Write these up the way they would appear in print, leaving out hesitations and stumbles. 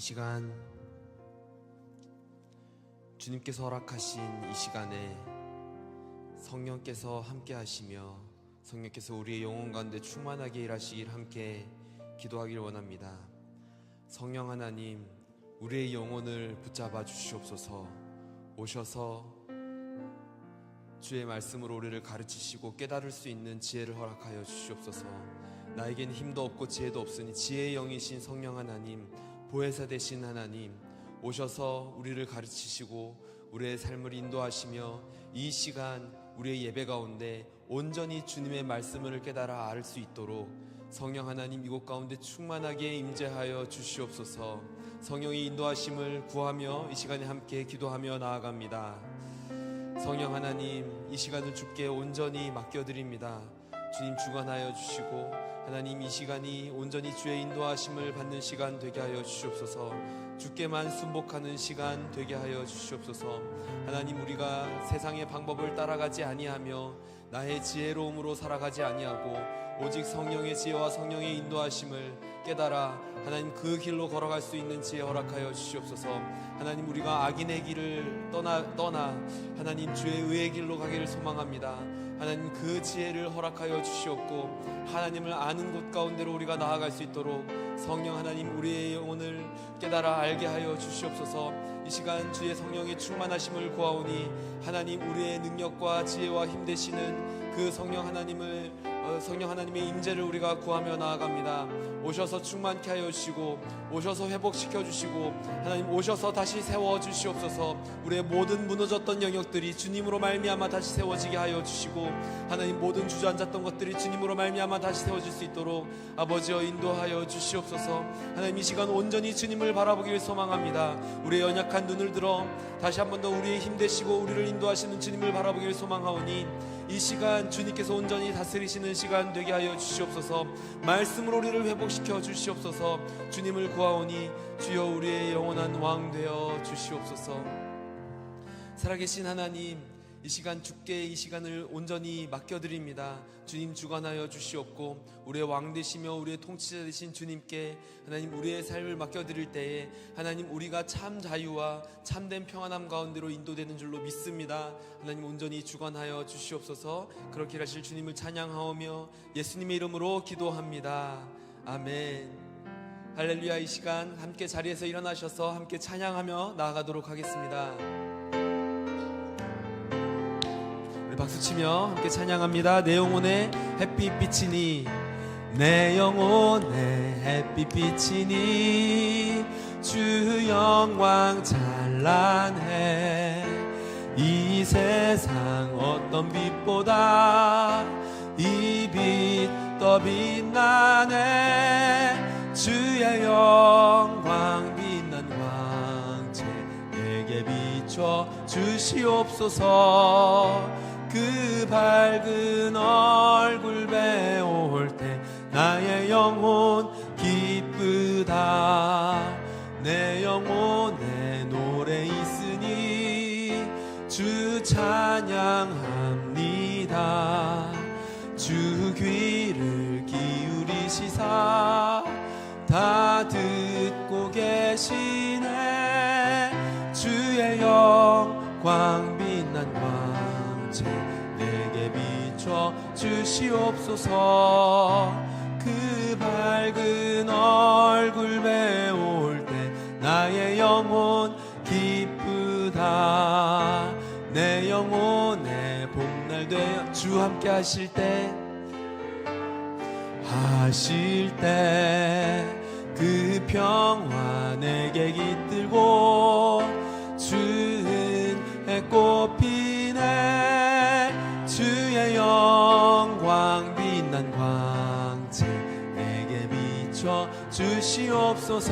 이 시간 주님께서 허락하신 이 시간에 성령께서 함께 하시며 성령께서 우리의 영혼 가운데 충만하게 일하시길 함께 기도하길 원합니다. 성령 하나님, 우리의 영혼을 붙잡아 주시옵소서. 오셔서 주의 말씀으로 우리를 가르치시고 깨달을 수 있는 지혜를 허락하여 주시옵소서. 나에겐 힘도 없고 지혜도 없으니 지혜의 영이신 성령 하나님, 보혜사 되신 하나님, 오셔서 우리를 가르치시고 우리의 삶을 인도하시며 이 시간 우리의 예배 가운데 온전히 주님의 말씀을 깨달아 알 수 있도록 성령 하나님 이곳 가운데 충만하게 임재하여 주시옵소서. 성령의 인도하심을 구하며 이 시간에 함께 기도하며 나아갑니다. 성령 하나님, 이 시간을 주께 온전히 맡겨드립니다. 주님 주관하여 주시고 하나님, 이 시간이 온전히 주의 인도하심을 받는 시간 되게 하여 주시옵소서. 주께만 순복하는 시간 되게 하여 주시옵소서. 하나님, 우리가 세상의 방법을 따라가지 아니하며 나의 지혜로움으로 살아가지 아니하고 오직 성령의 지혜와 성령의 인도하심을 깨달아 하나님 그 길로 걸어갈 수 있는 지혜 허락하여 주시옵소서. 하나님, 우리가 악인의 길을 떠나 하나님 주의 의의 길로 가기를 소망합니다. 하나님, 그 지혜를 허락하여 주시옵고 하나님을 아는 곳 가운데로 우리가 나아갈 수 있도록 성령 하나님, 우리의 영혼을 깨달아 알게 하여 주시옵소서. 이 시간 주의 성령의 충만하심을 구하오니 하나님, 우리의 능력과 지혜와 힘 되시는 그 성령 하나님의 임재를 우리가 구하며 나아갑니다. 오셔서 충만케 하여 주시고 오셔서 회복시켜 주시고 하나님, 오셔서 다시 세워 주시옵소서. 우리의 모든 무너졌던 영역들이 주님으로 말미암아 다시 세워지게 하여 주시고 하나님, 모든 주저앉았던 것들이 주님으로 말미암아 다시 세워질 수 있도록 아버지여 인도하여 주시옵소서. 하나님, 이 시간 온전히 주님을 바라보기를 소망합니다. 우리의 연약한 눈을 들어 다시 한 번 더 우리의 힘 되시고 우리를 인도하시는 주님을 바라보기를 소망하오니 이 시간 주님께서 온전히 다스리시는 시간 되게 하여 주시옵소서. 말씀으로 우리를 회복시켜 주시옵소서. 주님을 구하오니 주여 우리의 영원한 왕 되어 주시옵소서. 살아계신 하나님, 이 시간 주께 이 시간을 온전히 맡겨드립니다. 주님 주관하여 주시옵고 우리의 왕 되시며 우리의 통치자 되신 주님께 하나님 우리의 삶을 맡겨드릴 때에 하나님, 우리가 참 자유와 참된 평안함 가운데로 인도되는 줄로 믿습니다. 하나님, 온전히 주관하여 주시옵소서. 그렇게 하실 주님을 찬양하오며 예수님의 이름으로 기도합니다. 아멘. 할렐루야. 이 시간 함께 자리에서 일어나셔서 함께 찬양하며 나아가도록 하겠습니다. 박수치며 함께 찬양합니다. 내 영혼에 햇빛 비치니, 내 영혼에 햇빛 비치니 주 영광 찬란해. 이 세상 어떤 빛보다 이 빛 더 빛나네. 주의 영광 빛난 광채 내게 비춰 주시옵소서. 그 밝은 얼굴 배울 때 나의 영혼 기쁘다. 내 영혼에 노래 있으니 주 찬양합니다. 주 귀를 기울이시사 다 듣고 계시네. 주의 영광 빛난 광채 내게 비춰 주시옵소서. 그 밝은 얼굴 배울 때 나의 영혼 기쁘다. 내 영혼의 봄날 되어 주 함께 하실 때 그 평화 내게 깃들고 주은혜 꽃피네. 주의 영광 빛난 광채 내게 비춰 주시옵소서.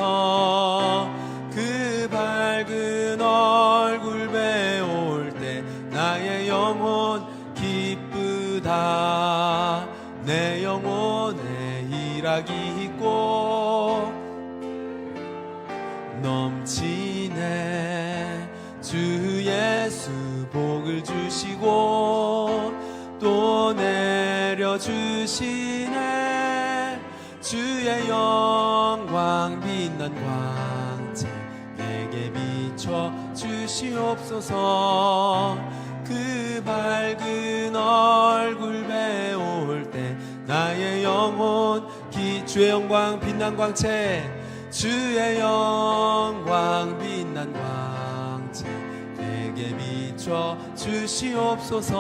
그 밝은 얼굴 배울 때 나의 영혼 기쁘다. 내 영혼에 희락이 있고 넘치네. 주 예수 복을 주시고 또 내려주시네. 주의 영광 빛난 광채 비춰 주시옵소서. 그 밝은 얼굴 배울 때 나의 영혼 주의 영광 빛난 광채, 주의 영광 빛난 광채 내게 비춰 주시옵소서.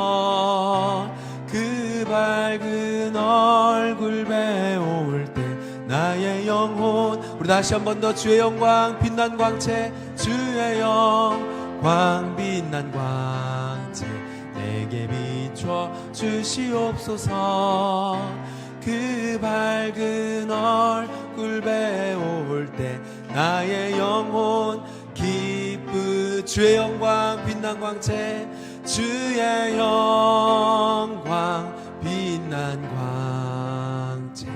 그 밝은 얼굴 배울 때 나의 영혼, 우리 다시 한 번 더 주의 영광 빛난 광채, 주의 영광 빛난 광채 내게 비춰 주시옵소서. 그 밝은 얼굴 배울 때 나의 영혼 주의 영광 빛난 광채, 주의 영광 빛난 광채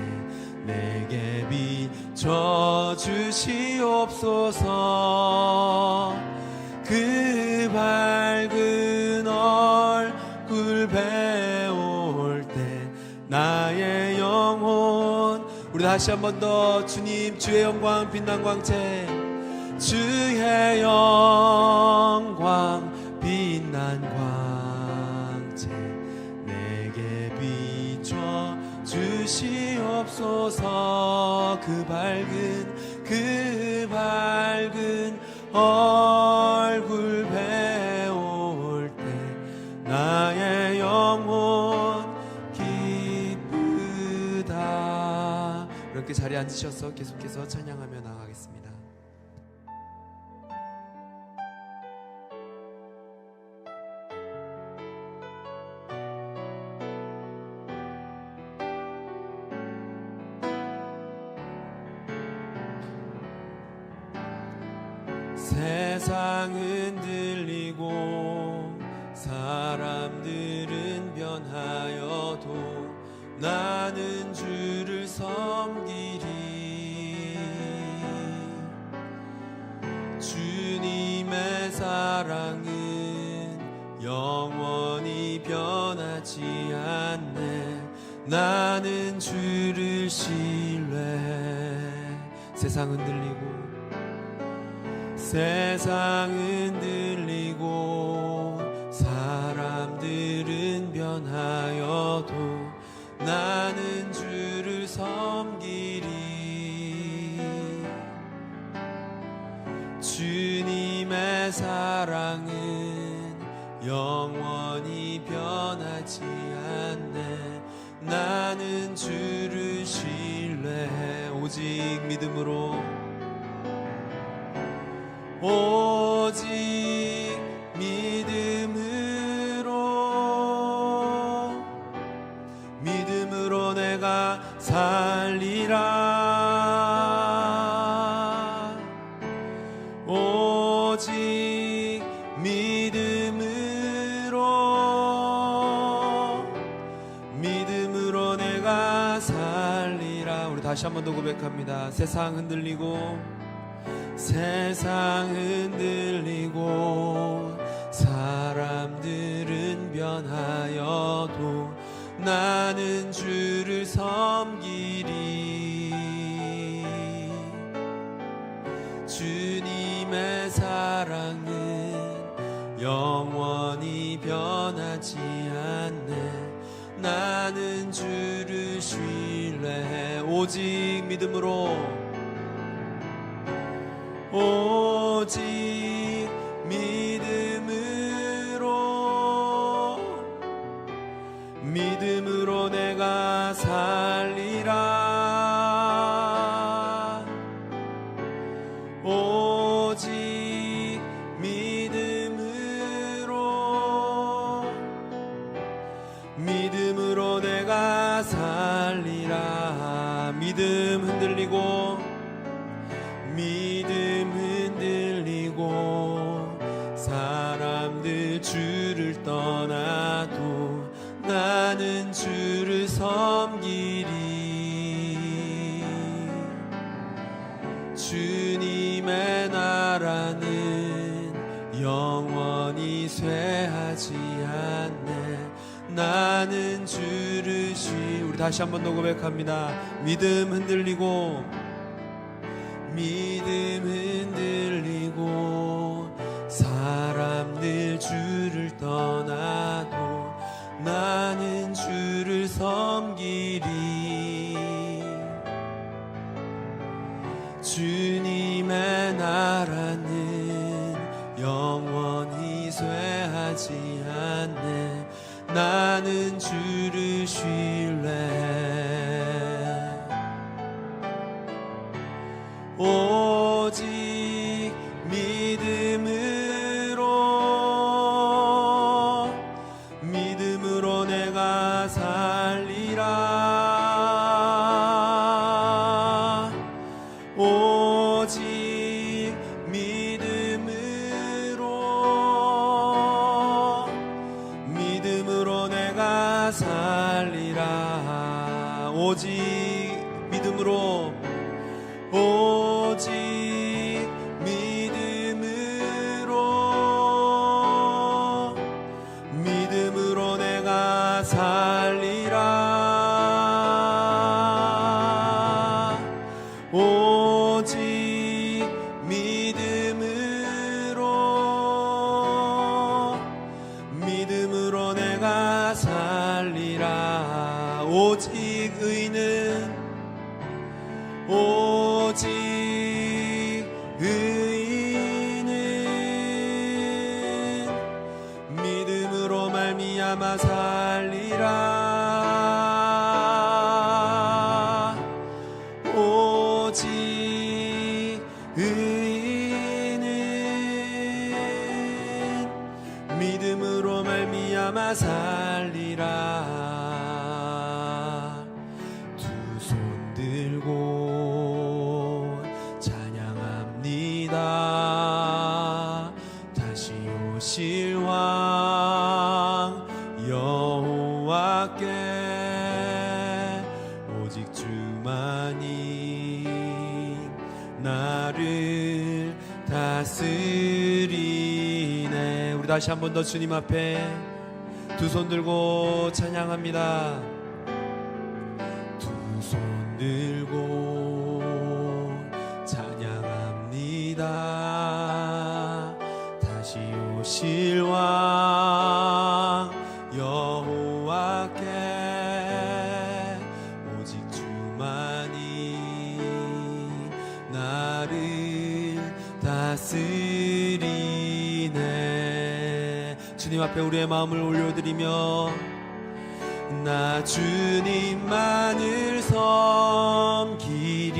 내게 비춰 주시옵소서. 그 밝은 얼굴 배울 때 나의 영혼, 우리 다시 한 번 더 주님 주의 영광 빛난 광채, 주의 영광 빛난 광채 내게 비춰 주시옵소서. 그 밝은 얼굴 배울 때 나의 영혼 기쁘다. 이렇게 자리에 앉으셔서 계속해서 찬양하며 나아가겠습니다. 세상은 들리고 사람들은 변하여도 나는 주를 섬기리. 주님의 사랑은 영원히 변하지 않네. 나는 주를 신뢰해. 세상은 들리고 사람들은 변하여도 나는 주를 섬기리. 주님의 사랑은 영원히 변하지 않네. 나는 주를 신뢰해. 오직 믿음으로 내가 살리라. 오직 믿음으로 내가 살리라. 우리 다시 한 번 더 고백합니다. 세상 흔들리고 사람들은 변하여도 나는 주를 섬기리. 주님의 사랑은 영원히 변하지 않네. 나는 주를 신뢰해. 오직 믿음으로 내가 살리라. 오직 믿음으로 내가 살리라. 믿음 흔들리고 사람들 주를 떠나도 나는 주를 섬기리. 주님의 나라는 영원히 쇠하지 않네. 나는 주를 우리 다시 한 번 더 고백합니다. 믿음 흔들리고 나는 주를 신뢰. 오직 믿음으로 내가 살리라. 오직 믿음으로 내가 살리라. 오직 믿음으로 내가 살리라. 오직 믿음으로 내가 살리라. 오직 의인은 믿음으로 말미암아 살리라. 오직 의인은 믿음으로 말미암아 살리라. 두 손 들고 찬양합니다. 다시 오실 왕 여호와께 오직 주만이 나를 다스리네. 우리 다시 한 번 더 주님 앞에 두 손 들고 찬양합니다. 두 손 들고 찬양합니다. 다시 오실 왕 여호와께 오직 주만이 나를 다스리네. 주님 앞에 우리의 마음을 올려드리며 나 주님만을 섬기리.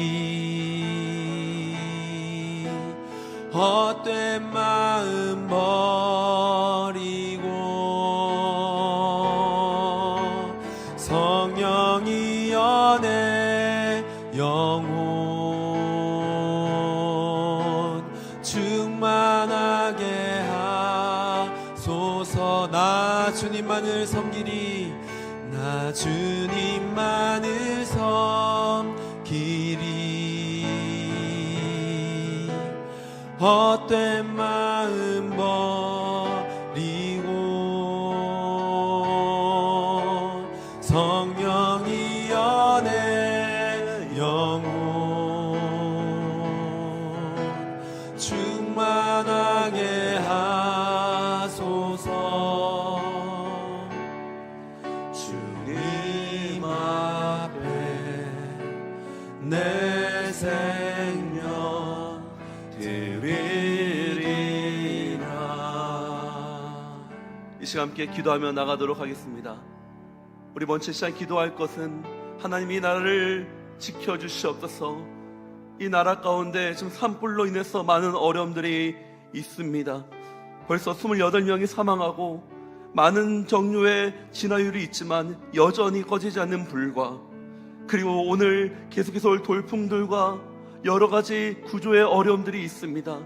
헛된 마음 버리고 성령이여 내 영혼 충만하게 하소서. 나 주님만을 섬기리. 나 주님만을 섬기리. 헛된 마음 버리고 성령이여 내 영혼 충만하게 하소서. 주님 앞에 내 생명 드리리라. 이 시간 함께 기도하며 나가도록 하겠습니다. 우리 먼저 시간 기도할 것은 하나님이 나라를 지켜주시옵소서. 이 나라 가운데 지금 산불로 인해서 많은 어려움들이 있습니다. 벌써 28명이 사망하고 많은 종류의 진화율이 있지만 여전히 꺼지지 않는 불과, 그리고 오늘 계속해서 올 돌풍들과 여러 가지 구조의 어려움들이 있습니다.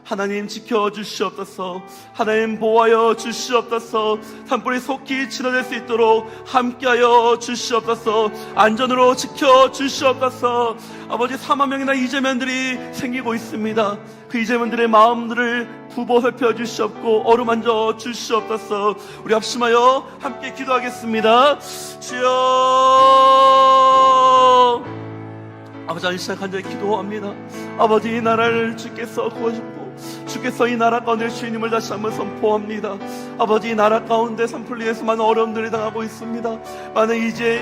하나님 지켜주시옵소서. 하나님 보호하여 주시옵소서. 산불이 속히 진화될 수 있도록 함께하여 주시옵소서. 안전으로 지켜주시옵소서. 아버지, 4만 명이나 이재민들이 생기고 있습니다. 그 이재민들의 마음들을 부보살펴 주시옵고 어루만져 주시옵소서. 우리 합심하여 함께 기도하겠습니다. 주여, 아버지, 이 시간 간절히 기도합니다. 아버지, 이 나라를 주께서 구하셨고 주께서 이 나라 가운데 주인님을 다시 한번 선포합니다. 아버지, 이 나라 가운데 산불로 인해서 많은 어려움들이 당하고 있습니다. 많은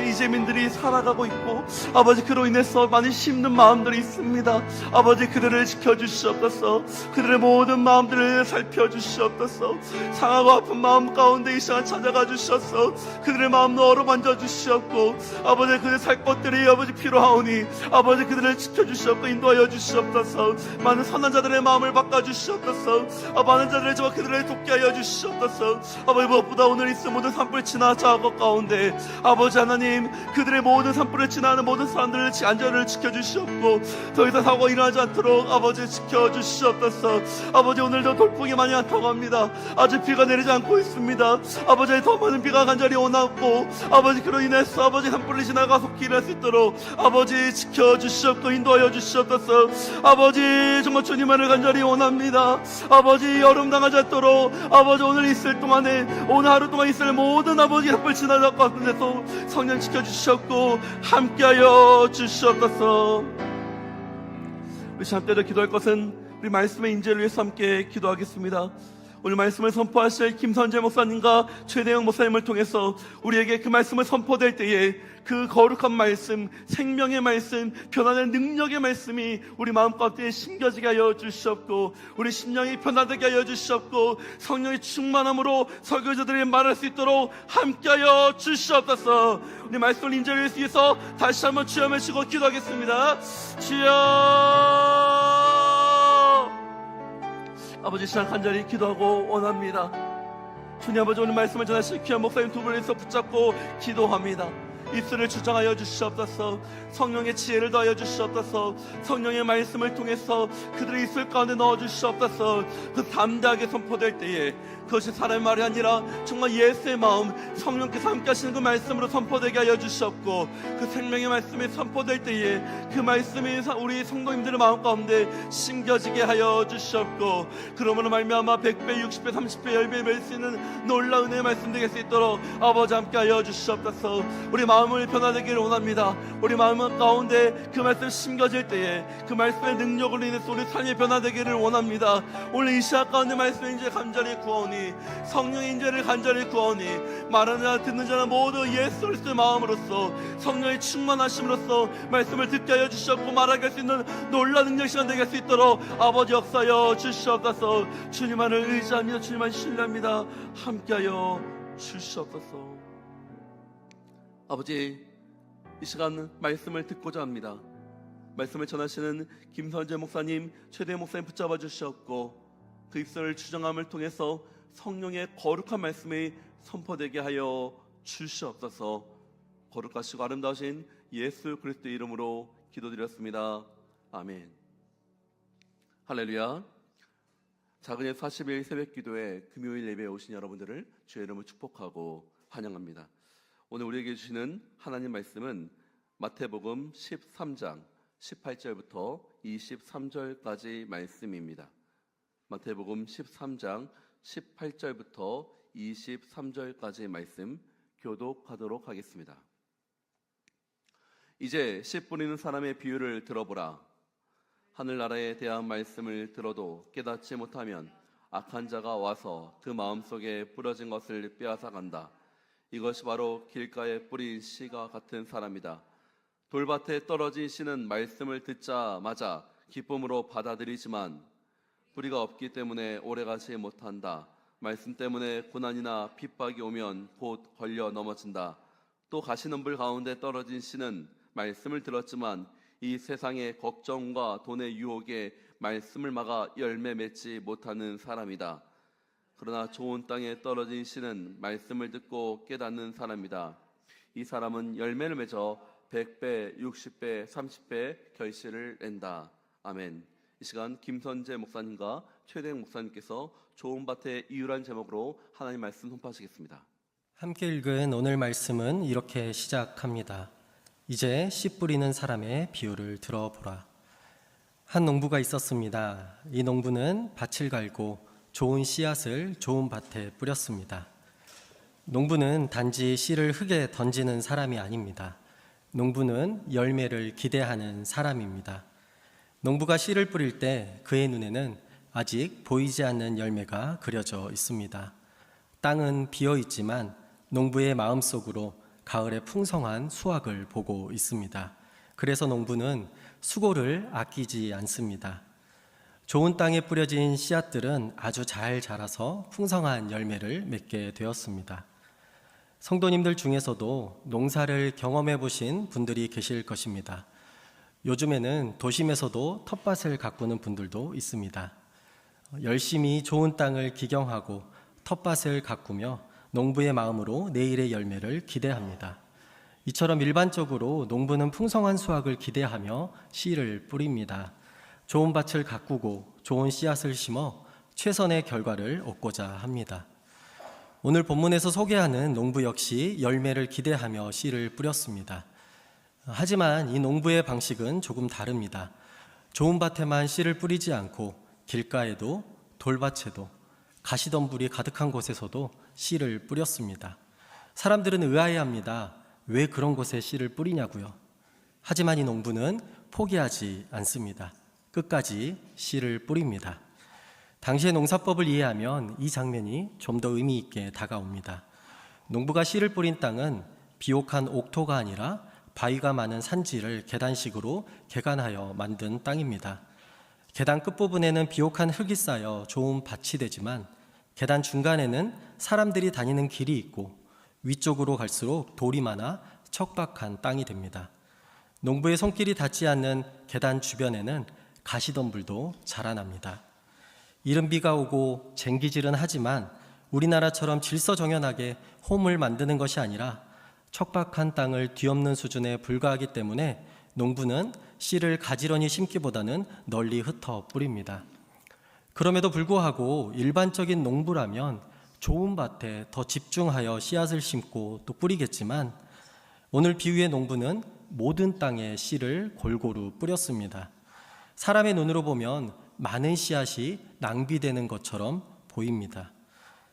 이재민들이 살아가고 있고, 아버지, 그로 인해서 많이 힘든 마음들이 있습니다. 아버지, 그들을 지켜주시옵소서. 그들의 모든 마음들을 살펴주시옵소서. 상하고 아픈 마음 가운데 이 시간 찾아가 주셔서 그들의 마음도 어루만져 주시옵고, 아버지, 그들 살 것들이 아버지 필요하오니 아버지, 그들을 지켜주시옵고 인도하여 주시옵소서. 많은 선한 자들의 마음을 바꿔주시옵소서. 많은 자들의 저와 그들을 돕게 하여 주시옵소서. 아버지, 무엇보다 오늘 있을 모든 산불 지나 작업 가운데 아버지 하나님, 그들의 모든 산불을 지나는 모든 사람들을 안전을 지켜주시옵고, 더 이상 사고가 일어나지 않도록 아버지 지켜주시옵소서. 아버지, 오늘도 돌풍이 많이 안타고 합니다. 아직 비가 내리지 않고 있습니다. 아버지, 더 많은 비가 간절히 오나고, 아버지, 그로 인해서 아버지 산불이 지나가 속히 일할 수 있도록 아버지 지켜주시옵고 인도하여 주시옵소서. 아버지, 정말 주님만을 간절히 원합니다. 아버지, 여름 당하지 않도록 아버지 오늘 있을 동안에, 오늘 하루 동안 있을 모든 아버지 산불 지나갈 것 같은데도 성령 지켜주시옵고 함께하여 주시옵소서. 우리 함께 기도할 것은 우리 말씀의 인재를 위해서 함께 기도하겠습니다. 오늘 말씀을 선포하실 김선재 목사님과 최대영 목사님을 통해서 우리에게 그 말씀을 선포될 때에 그 거룩한 말씀, 생명의 말씀, 변화된 능력의 말씀이 우리 마음 가운데 심겨지게 하여 주시옵고, 우리 심령이 변화되게 하여 주시옵고, 성령의 충만함으로 설교자들이 말할 수 있도록 함께하여 주시옵소서. 우리 말씀을 인정을 위해서 다시 한번 주여 외치고 기도하겠습니다. 주여. 아버지, 시간 간절히 기도하고 원합니다. 주님 아버지, 오늘 말씀을 전하실 귀한 목사님 두 분에서 붙잡고 기도합니다. 입술을 주장하여 주시옵소서. 성령의 지혜를 더하여 주시옵소서. 성령의 말씀을 통해서 그들의 입술 가운데 넣어 주시옵소서. 그 담대하게 선포될 때에 그것이 사람의 말이 아니라 정말 예수의 마음, 성령께서 함께 하시는 그 말씀으로 선포되게 하여 주시옵고, 그 생명의 말씀이 선포될 때에 그 말씀이 우리 성도님들의 마음 가운데 심겨지게 하여 주시옵고, 그러므로 말미암아 100배, 60배, 30배, 10배 맺을 수 있는 놀라운 은혜의 말씀 되게 수 있도록 아버지 함께 하여 주시옵소서. 우리 마음을 변화되기를 원합니다. 우리 마음 가운데 그 말씀 심겨질 때에 그 말씀의 능력으로 인해서 우리 삶이 변화되기를 원합니다. 오늘 이 시간 가운데 말씀의 인재 간절히 구하오니, 성령의 인재를 간절히 구하오니, 말하는 자 듣는 자는 모두 예수 그리스도의 마음으로써 성령의 충만하심으로써 말씀을 듣게 하여 주시옵고, 말하게 할 수 있는 놀라운 능력 시간 되게 할 수 있도록 아버지 역사하여 주시옵소서. 주님만을 의지합니다. 주님만 신뢰합니다. 함께하여 주시옵소서. 아버지, 이 시간 말씀을 듣고자 합니다. 말씀을 전하시는 김선재 목사님, 최대 목사님 붙잡아 주시옵고, 그 입술을 주정함을 통해서 성령의 거룩한 말씀이 선포되게 하여 주시옵소서. 거룩하시고 아름다우신 예수 그리스도의 이름으로 기도드렸습니다. 아멘. 할렐루야. 작은 40일 새벽 기도에 금요일 예배에 오신 여러분들을 주의 이름으로 축복하고 환영합니다. 오늘 우리에게 주시는 하나님 말씀은 마태복음 13장 18절부터 23절까지 말씀입니다. 마태복음 13장 18절부터 23절까지 말씀 교독하도록 하겠습니다. 이제 씨 뿌리는 사람의 비유를 들어보라. 하늘나라에 대한 말씀을 들어도 깨닫지 못하면 악한 자가 와서 그 마음속에 뿌려진 것을 빼앗아 간다. 이것이 바로 길가에 뿌린 씨가 같은 사람이다. 돌밭에 떨어진 씨는 말씀을 듣자마자 기쁨으로 받아들이지만 뿌리가 없기 때문에 오래가지 못한다. 말씀 때문에 고난이나 핍박이 오면 곧 걸려 넘어진다. 또 가시덤불 가운데 떨어진 씨는 말씀을 들었지만 이 세상의 걱정과 돈의 유혹에 말씀을 막아 열매 맺지 못하는 사람이다. 그러나 좋은 땅에 떨어진 씨는 말씀을 듣고 깨닫는 사람이다. 이 사람은 열매를 맺어 100배, 60배, 30배 결실을 낸다. 아멘. 이 시간 김선재 목사님과 최대영 목사님께서 좋은 밭의 이유란 제목으로 하나님 말씀 선포하시겠습니다. 함께 읽은 오늘 말씀은 이렇게 시작합니다. 이제 씨 뿌리는 사람의 비유를 들어보라. 한 농부가 있었습니다. 이 농부는 밭을 갈고 좋은 씨앗을 좋은 밭에 뿌렸습니다. 농부는 단지 씨를 흙에 던지는 사람이 아닙니다. 농부는 열매를 기대하는 사람입니다. 농부가 씨를 뿌릴 때 그의 눈에는 아직 보이지 않는 열매가 그려져 있습니다. 땅은 비어 있지만 농부의 마음속으로 가을의 풍성한 수확을 보고 있습니다. 그래서 농부는 수고를 아끼지 않습니다. 좋은 땅에 뿌려진 씨앗들은 아주 잘 자라서 풍성한 열매를 맺게 되었습니다. 성도님들 중에서도 농사를 경험해 보신 분들이 계실 것입니다. 요즘에는 도심에서도 텃밭을 가꾸는 분들도 있습니다. 열심히 좋은 땅을 기경하고 텃밭을 가꾸며 농부의 마음으로 내일의 열매를 기대합니다. 이처럼 일반적으로 농부는 풍성한 수확을 기대하며 씨를 뿌립니다. 좋은 밭을 가꾸고 좋은 씨앗을 심어 최선의 결과를 얻고자 합니다. 오늘 본문에서 소개하는 농부 역시 열매를 기대하며 씨를 뿌렸습니다. 하지만 이 농부의 방식은 조금 다릅니다. 좋은 밭에만 씨를 뿌리지 않고 길가에도 돌밭에도 가시덤불이 가득한 곳에서도 씨를 뿌렸습니다. 사람들은 의아해합니다. 왜 그런 곳에 씨를 뿌리냐고요. 하지만 이 농부는 포기하지 않습니다. 끝까지 씨를 뿌립니다. 당시의 농사법을 이해하면 이 장면이 좀 더 의미 있게 다가옵니다. 농부가 씨를 뿌린 땅은 비옥한 옥토가 아니라 바위가 많은 산지를 계단식으로 개간하여 만든 땅입니다. 계단 끝부분에는 비옥한 흙이 쌓여 좋은 밭이 되지만 계단 중간에는 사람들이 다니는 길이 있고 위쪽으로 갈수록 돌이 많아 척박한 땅이 됩니다. 농부의 손길이 닿지 않는 계단 주변에는 가시덤불도 자라납니다. 이른 비가 오고 쟁기질은 하지만 우리나라처럼 질서정연하게 홈을 만드는 것이 아니라 척박한 땅을 뒤엎는 수준에 불과하기 때문에 농부는 씨를 가지런히 심기보다는 널리 흩어 뿌립니다. 그럼에도 불구하고 일반적인 농부라면 좋은 밭에 더 집중하여 씨앗을 심고 또 뿌리겠지만 오늘 비유의 농부는 모든 땅에 씨를 골고루 뿌렸습니다. 사람의 눈으로 보면 많은 씨앗이 낭비되는 것처럼 보입니다.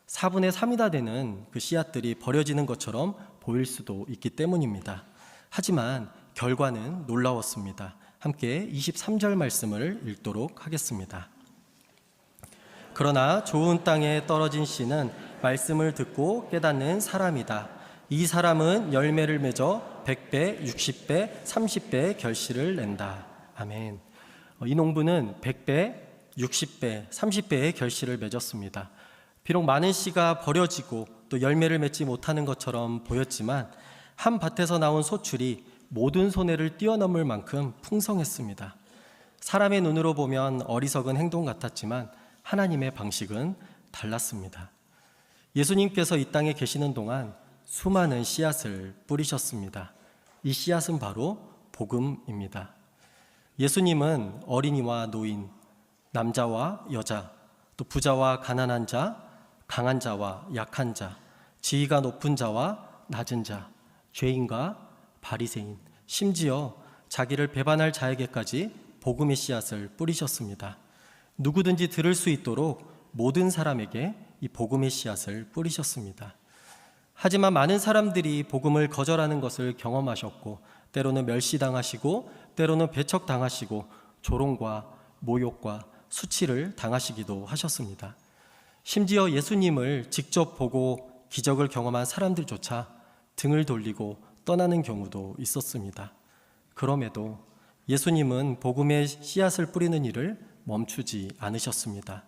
4분의 3이 다 되는 그 씨앗들이 버려지는 것처럼 보일 수도 있기 때문입니다. 하지만 결과는 놀라웠습니다. 함께 23절 말씀을 읽도록 하겠습니다. 그러나 좋은 땅에 떨어진 씨는 말씀을 듣고 깨닫는 사람이다. 이 사람은 열매를 맺어 100배, 60배, 30배의 결실을 낸다. 아멘. 이 농부는 100배, 60배, 30배의 결실을 맺었습니다. 비록 많은 씨가 버려지고 또 열매를 맺지 못하는 것처럼 보였지만 한 밭에서 나온 소출이 모든 손해를 뛰어넘을 만큼 풍성했습니다. 사람의 눈으로 보면 어리석은 행동 같았지만 하나님의 방식은 달랐습니다. 예수님께서 이 땅에 계시는 동안 수많은 씨앗을 뿌리셨습니다. 이 씨앗은 바로 복음입니다. 예수님은 어린이와 노인, 남자와 여자, 또 부자와 가난한 자, 강한 자와 약한 자, 지위가 높은 자와 낮은 자, 죄인과 바리새인, 심지어 자기를 배반할 자에게까지 복음의 씨앗을 뿌리셨습니다. 누구든지 들을 수 있도록 모든 사람에게 이 복음의 씨앗을 뿌리셨습니다. 하지만 많은 사람들이 복음을 거절하는 것을 경험하셨고 때로는 멸시당하시고 때로는 배척당하시고 조롱과 모욕과 수치를 당하시기도 하셨습니다. 심지어 예수님을 직접 보고 기적을 경험한 사람들조차 등을 돌리고 떠나는 경우도 있었습니다. 그럼에도 예수님은 복음의 씨앗을 뿌리는 일을 멈추지 않으셨습니다.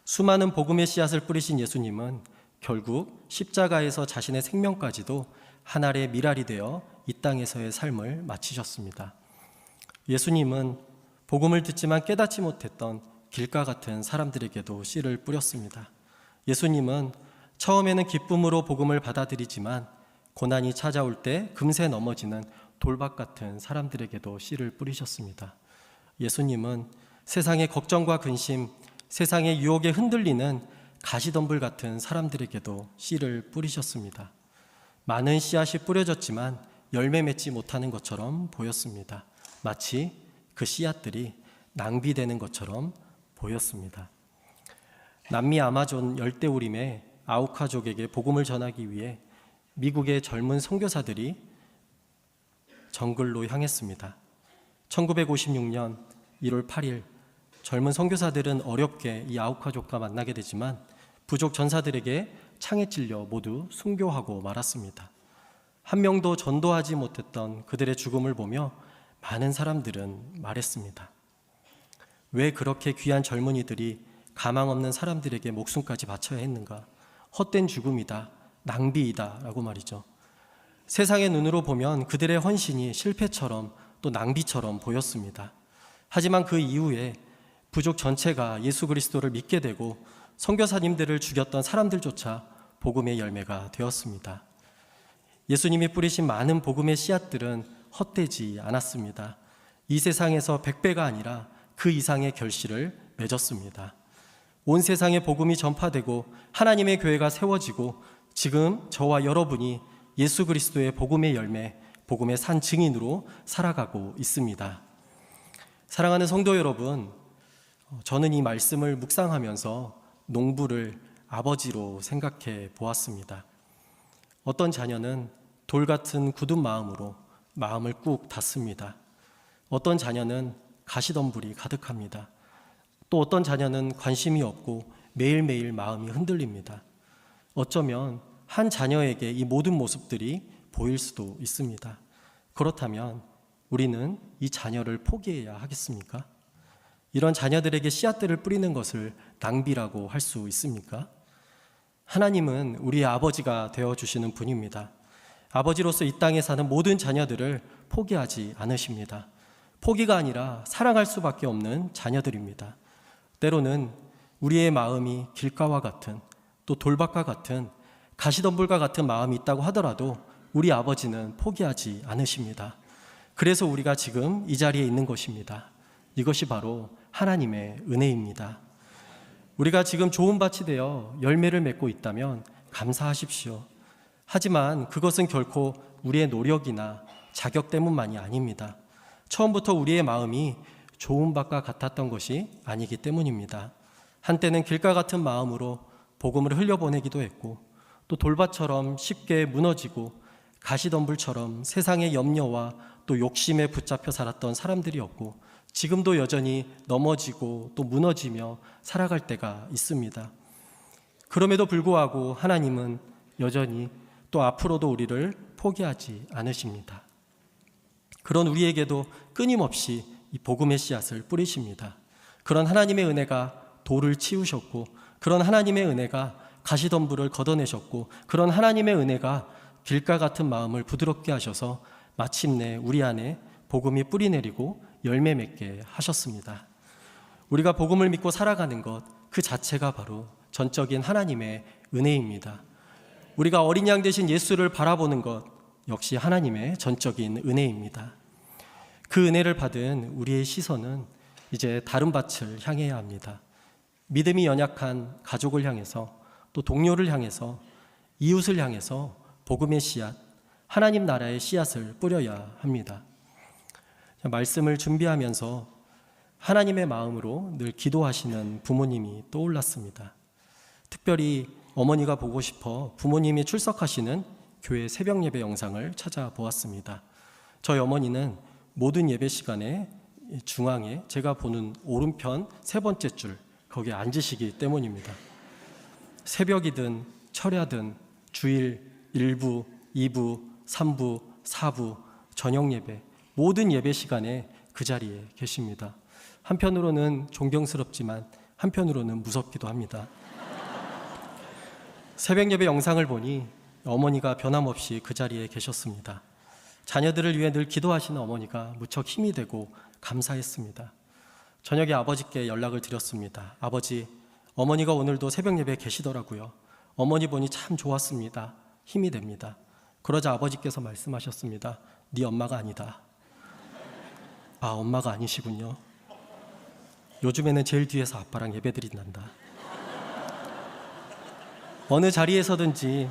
수많은 복음의 씨앗을 뿌리신 예수님은 결국 십자가에서 자신의 생명까지도 한 알의 밀알이 되어 이 땅에서의 삶을 마치셨습니다. 예수님은 복음을 듣지만 깨닫지 못했던 길가 같은 사람들에게도 씨를 뿌렸습니다. 예수님은 처음에는 기쁨으로 복음을 받아들이지만 고난이 찾아올 때 금세 넘어지는 돌박 같은 사람들에게도 씨를 뿌리셨습니다. 예수님은 세상의 걱정과 근심, 세상의 유혹에 흔들리는 가시덤불 같은 사람들에게도 씨를 뿌리셨습니다. 많은 씨앗이 뿌려졌지만 열매 맺지 못하는 것처럼 보였습니다. 마치 그 씨앗들이 낭비되는 것처럼 보였습니다. 남미 아마존 열대우림의 아우카족에게 복음을 전하기 위해 미국의 젊은 선교사들이 정글로 향했습니다. 1956년 1월 8일 젊은 선교사들은 어렵게 이 아우카족과 만나게 되지만 부족 전사들에게 창에 찔려 모두 순교하고 말았습니다. 한 명도 전도하지 못했던 그들의 죽음을 보며 많은 사람들은 말했습니다. 왜 그렇게 귀한 젊은이들이 가망 없는 사람들에게 목숨까지 바쳐야 했는가? 헛된 죽음이다, 낭비이다 라고 말이죠. 세상의 눈으로 보면 그들의 헌신이 실패처럼 또 낭비처럼 보였습니다. 하지만 그 이후에 부족 전체가 예수 그리스도를 믿게 되고 선교사님들을 죽였던 사람들조차 복음의 열매가 되었습니다. 예수님이 뿌리신 많은 복음의 씨앗들은 헛되지 않았습니다. 이 세상에서 100배가 아니라 그 이상의 결실을 맺었습니다. 온 세상에 복음이 전파되고 하나님의 교회가 세워지고 지금 저와 여러분이 예수 그리스도의 복음의 열매, 복음의 산 증인으로 살아가고 있습니다. 사랑하는 성도 여러분, 저는 이 말씀을 묵상하면서 농부를 아버지로 생각해 보았습니다. 어떤 자녀는 돌 같은 굳은 마음으로 마음을 꾹 닫습니다. 어떤 자녀는 가시덤불이 가득합니다. 또 어떤 자녀는 관심이 없고 매일매일 마음이 흔들립니다. 어쩌면 한 자녀에게 이 모든 모습들이 보일 수도 있습니다. 그렇다면 우리는 이 자녀를 포기해야 하겠습니까? 이런 자녀들에게 씨앗들을 뿌리는 것을 낭비라고 할 수 있습니까? 하나님은 우리의 아버지가 되어주시는 분입니다. 아버지로서 이 땅에 사는 모든 자녀들을 포기하지 않으십니다. 포기가 아니라 사랑할 수밖에 없는 자녀들입니다. 때로는 우리의 마음이 길가와 같은 또 돌밭과 같은 가시덤불과 같은 마음이 있다고 하더라도 우리 아버지는 포기하지 않으십니다. 그래서 우리가 지금 이 자리에 있는 것입니다. 이것이 바로 하나님의 은혜입니다. 우리가 지금 좋은 밭이 되어 열매를 맺고 있다면 감사하십시오. 하지만 그것은 결코 우리의 노력이나 자격 때문만이 아닙니다. 처음부터 우리의 마음이 좋은 밭과 같았던 것이 아니기 때문입니다. 한때는 길가 같은 마음으로 복음을 흘려보내기도 했고 또 돌밭처럼 쉽게 무너지고 가시덤불처럼 세상의 염려와 또 욕심에 붙잡혀 살았던 사람들이었고 지금도 여전히 넘어지고 또 무너지며 살아갈 때가 있습니다. 그럼에도 불구하고 하나님은 여전히 또 앞으로도 우리를 포기하지 않으십니다. 그런 우리에게도 끊임없이 이 복음의 씨앗을 뿌리십니다. 그런 하나님의 은혜가 돌을 치우셨고 그런 하나님의 은혜가 가시덤불을 걷어내셨고 그런 하나님의 은혜가 길가 같은 마음을 부드럽게 하셔서 마침내 우리 안에 복음이 뿌리내리고 열매 맺게 하셨습니다. 우리가 복음을 믿고 살아가는 것 그 자체가 바로 전적인 하나님의 은혜입니다. 우리가 어린 양 되신 예수를 바라보는 것 역시 하나님의 전적인 은혜입니다. 그 은혜를 받은 우리의 시선은 이제 다른 밭을 향해야 합니다. 믿음이 연약한 가족을 향해서 또 동료를 향해서 이웃을 향해서 복음의 씨앗, 하나님 나라의 씨앗을 뿌려야 합니다. 말씀을 준비하면서 하나님의 마음으로 늘 기도하시는 부모님이 떠올랐습니다. 특별히 어머니가 보고 싶어 부모님이 출석하시는 교회 새벽 예배 영상을 찾아보았습니다. 저희 어머니는 모든 예배 시간에 중앙에 제가 보는 오른편 세 번째 줄 거기에 앉으시기 때문입니다. 새벽이든 철야든 주일 1부, 2부, 3부, 4부, 저녁 예배 모든 예배 시간에 그 자리에 계십니다. 한편으로는 존경스럽지만 한편으로는 무섭기도 합니다. 새벽 예배 영상을 보니 어머니가 변함없이 그 자리에 계셨습니다. 자녀들을 위해 늘 기도하시는 어머니가 무척 힘이 되고 감사했습니다. 저녁에 아버지께 연락을 드렸습니다. 아버지, 어머니가 오늘도 새벽 예배에 계시더라고요. 어머니 보니 참 좋았습니다. 힘이 됩니다. 그러자 아버지께서 말씀하셨습니다. 네 엄마가 아니다. 아, 엄마가 아니시군요. 요즘에는 제일 뒤에서 아빠랑 예배 드린단다. 어느 자리에서든지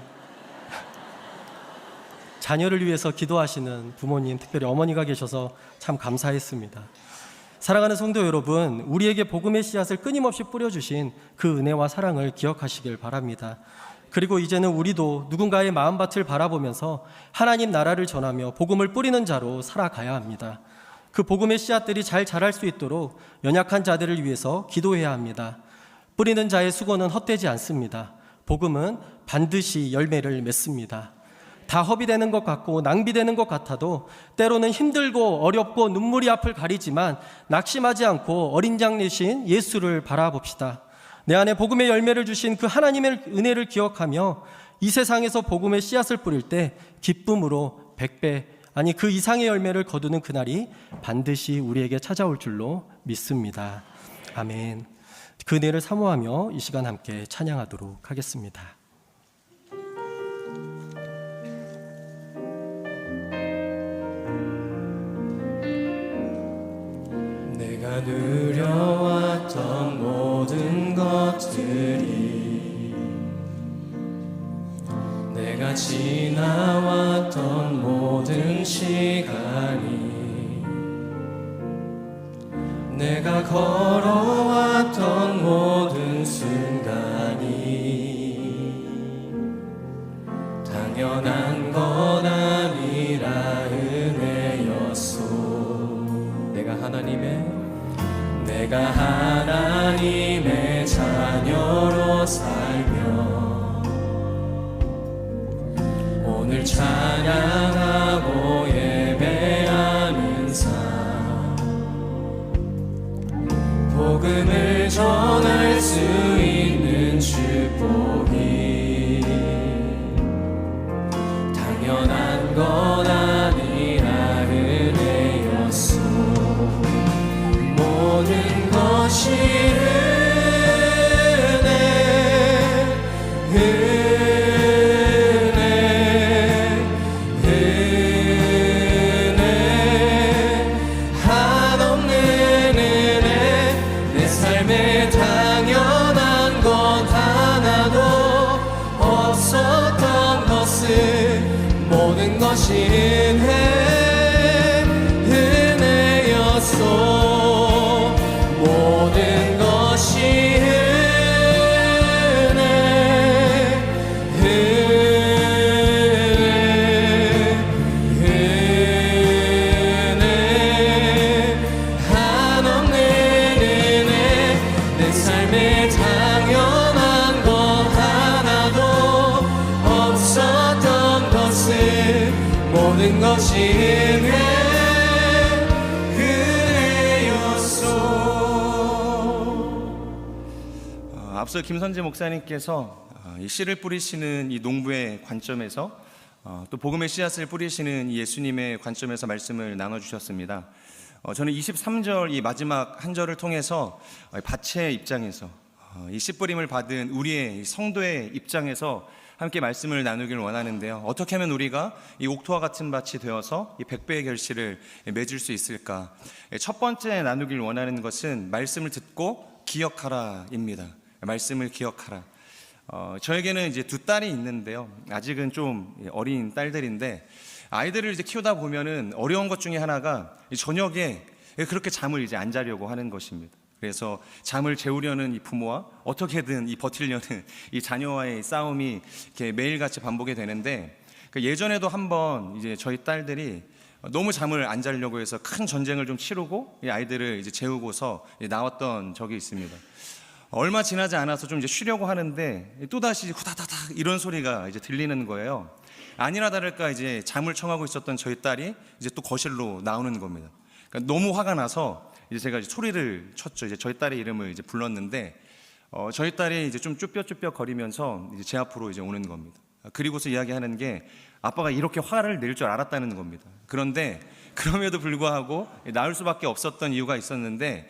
자녀를 위해서 기도하시는 부모님, 특별히 어머니가 계셔서 참 감사했습니다. 사랑하는 성도 여러분, 우리에게 복음의 씨앗을 끊임없이 뿌려주신 그 은혜와 사랑을 기억하시길 바랍니다. 그리고 이제는 우리도 누군가의 마음밭을 바라보면서 하나님 나라를 전하며 복음을 뿌리는 자로 살아가야 합니다. 그 복음의 씨앗들이 잘 자랄 수 있도록 연약한 자들을 위해서 기도해야 합니다. 뿌리는 자의 수고는 헛되지 않습니다. 복음은 반드시 열매를 맺습니다. 다 허비되는 것 같고 낭비되는 것 같아도 때로는 힘들고 어렵고 눈물이 앞을 가리지만 낙심하지 않고 어린 양 되신 예수를 바라봅시다. 내 안에 복음의 열매를 주신 그 하나님의 은혜를 기억하며 이 세상에서 복음의 씨앗을 뿌릴 때 기쁨으로 100배 아니 그 이상의 열매를 거두는 그날이 반드시 우리에게 찾아올 줄로 믿습니다. 아멘. 그 은혜를 사모하며 이 시간 함께 찬양하도록 하겠습니다. 내가 누려왔던 모든 것들이 내가 지나왔던 모든 시간이 내가 걸어왔던 모든 순간이 당연한 건 아니라 은혜였소. 내가 하나님의 자녀로 살며 오늘 찬양하고 예배하는 삶 복음을 전할 수 있는 축복이 당연한 건 아니라 은혜였소. 모든 것이 은혜 한없는 은혜 내 삶에 당연한 것 하나도 없었던 것은 모든 것이 은혜였소. 모든 것이 은혜 한없는 은혜 내 삶에 당연한 것 하나도 없었던 것은 모든 것이 앞서 김선재 목사님께서 이 씨를 뿌리시는 이 농부의 관점에서 또 복음의 씨앗을 뿌리시는 이 예수님의 관점에서 말씀을 나눠주셨습니다. 저는 23절 이 마지막 한 절을 통해서 밭의 입장에서 이 씨 뿌림을 받은 우리의 성도의 입장에서 함께 말씀을 나누길 원하는데요. 어떻게 하면 우리가 이 옥토와 같은 밭이 되어서 이 100배의 결실을 맺을 수 있을까? 첫 번째 나누길 원하는 것은 말씀을 듣고 기억하라입니다. 말씀을 기억하라. 저에게는 이제 두 딸이 있는데요. 아직은 좀 어린 딸들인데 아이들을 이제 키우다 보면은 어려운 것 중에 하나가 저녁에 그렇게 잠을 이제 안 자려고 하는 것입니다. 그래서 잠을 재우려는 이 부모와 어떻게든 이 버티려는 이 자녀와의 싸움이 이렇게 매일같이 반복이 되는데 예전에도 한번 이제 저희 딸들이 너무 잠을 안 자려고 해서 큰 전쟁을 좀 치르고 이 아이들을 이제 재우고서 나왔던 적이 있습니다. 얼마 지나지 않아서 좀 이제 쉬려고 하는데 또다시 후다다닥 이런 소리가 이제 들리는 거예요. 아니나 다를까 이제 잠을 청하고 있었던 저희 딸이 이제 또 거실로 나오는 겁니다. 그러니까 너무 화가 나서 이제 제가 이제 소리를 쳤죠. 이제 저희 딸의 이름을 이제 불렀는데 저희 딸이 이제 좀 쭈뼛쭈뼛 거리면서 이제 제 앞으로 이제 오는 겁니다. 그리고서 이야기하는 게 아빠가 이렇게 화를 낼 줄 알았다는 겁니다. 그런데 그럼에도 불구하고 나올 수밖에 없었던 이유가 있었는데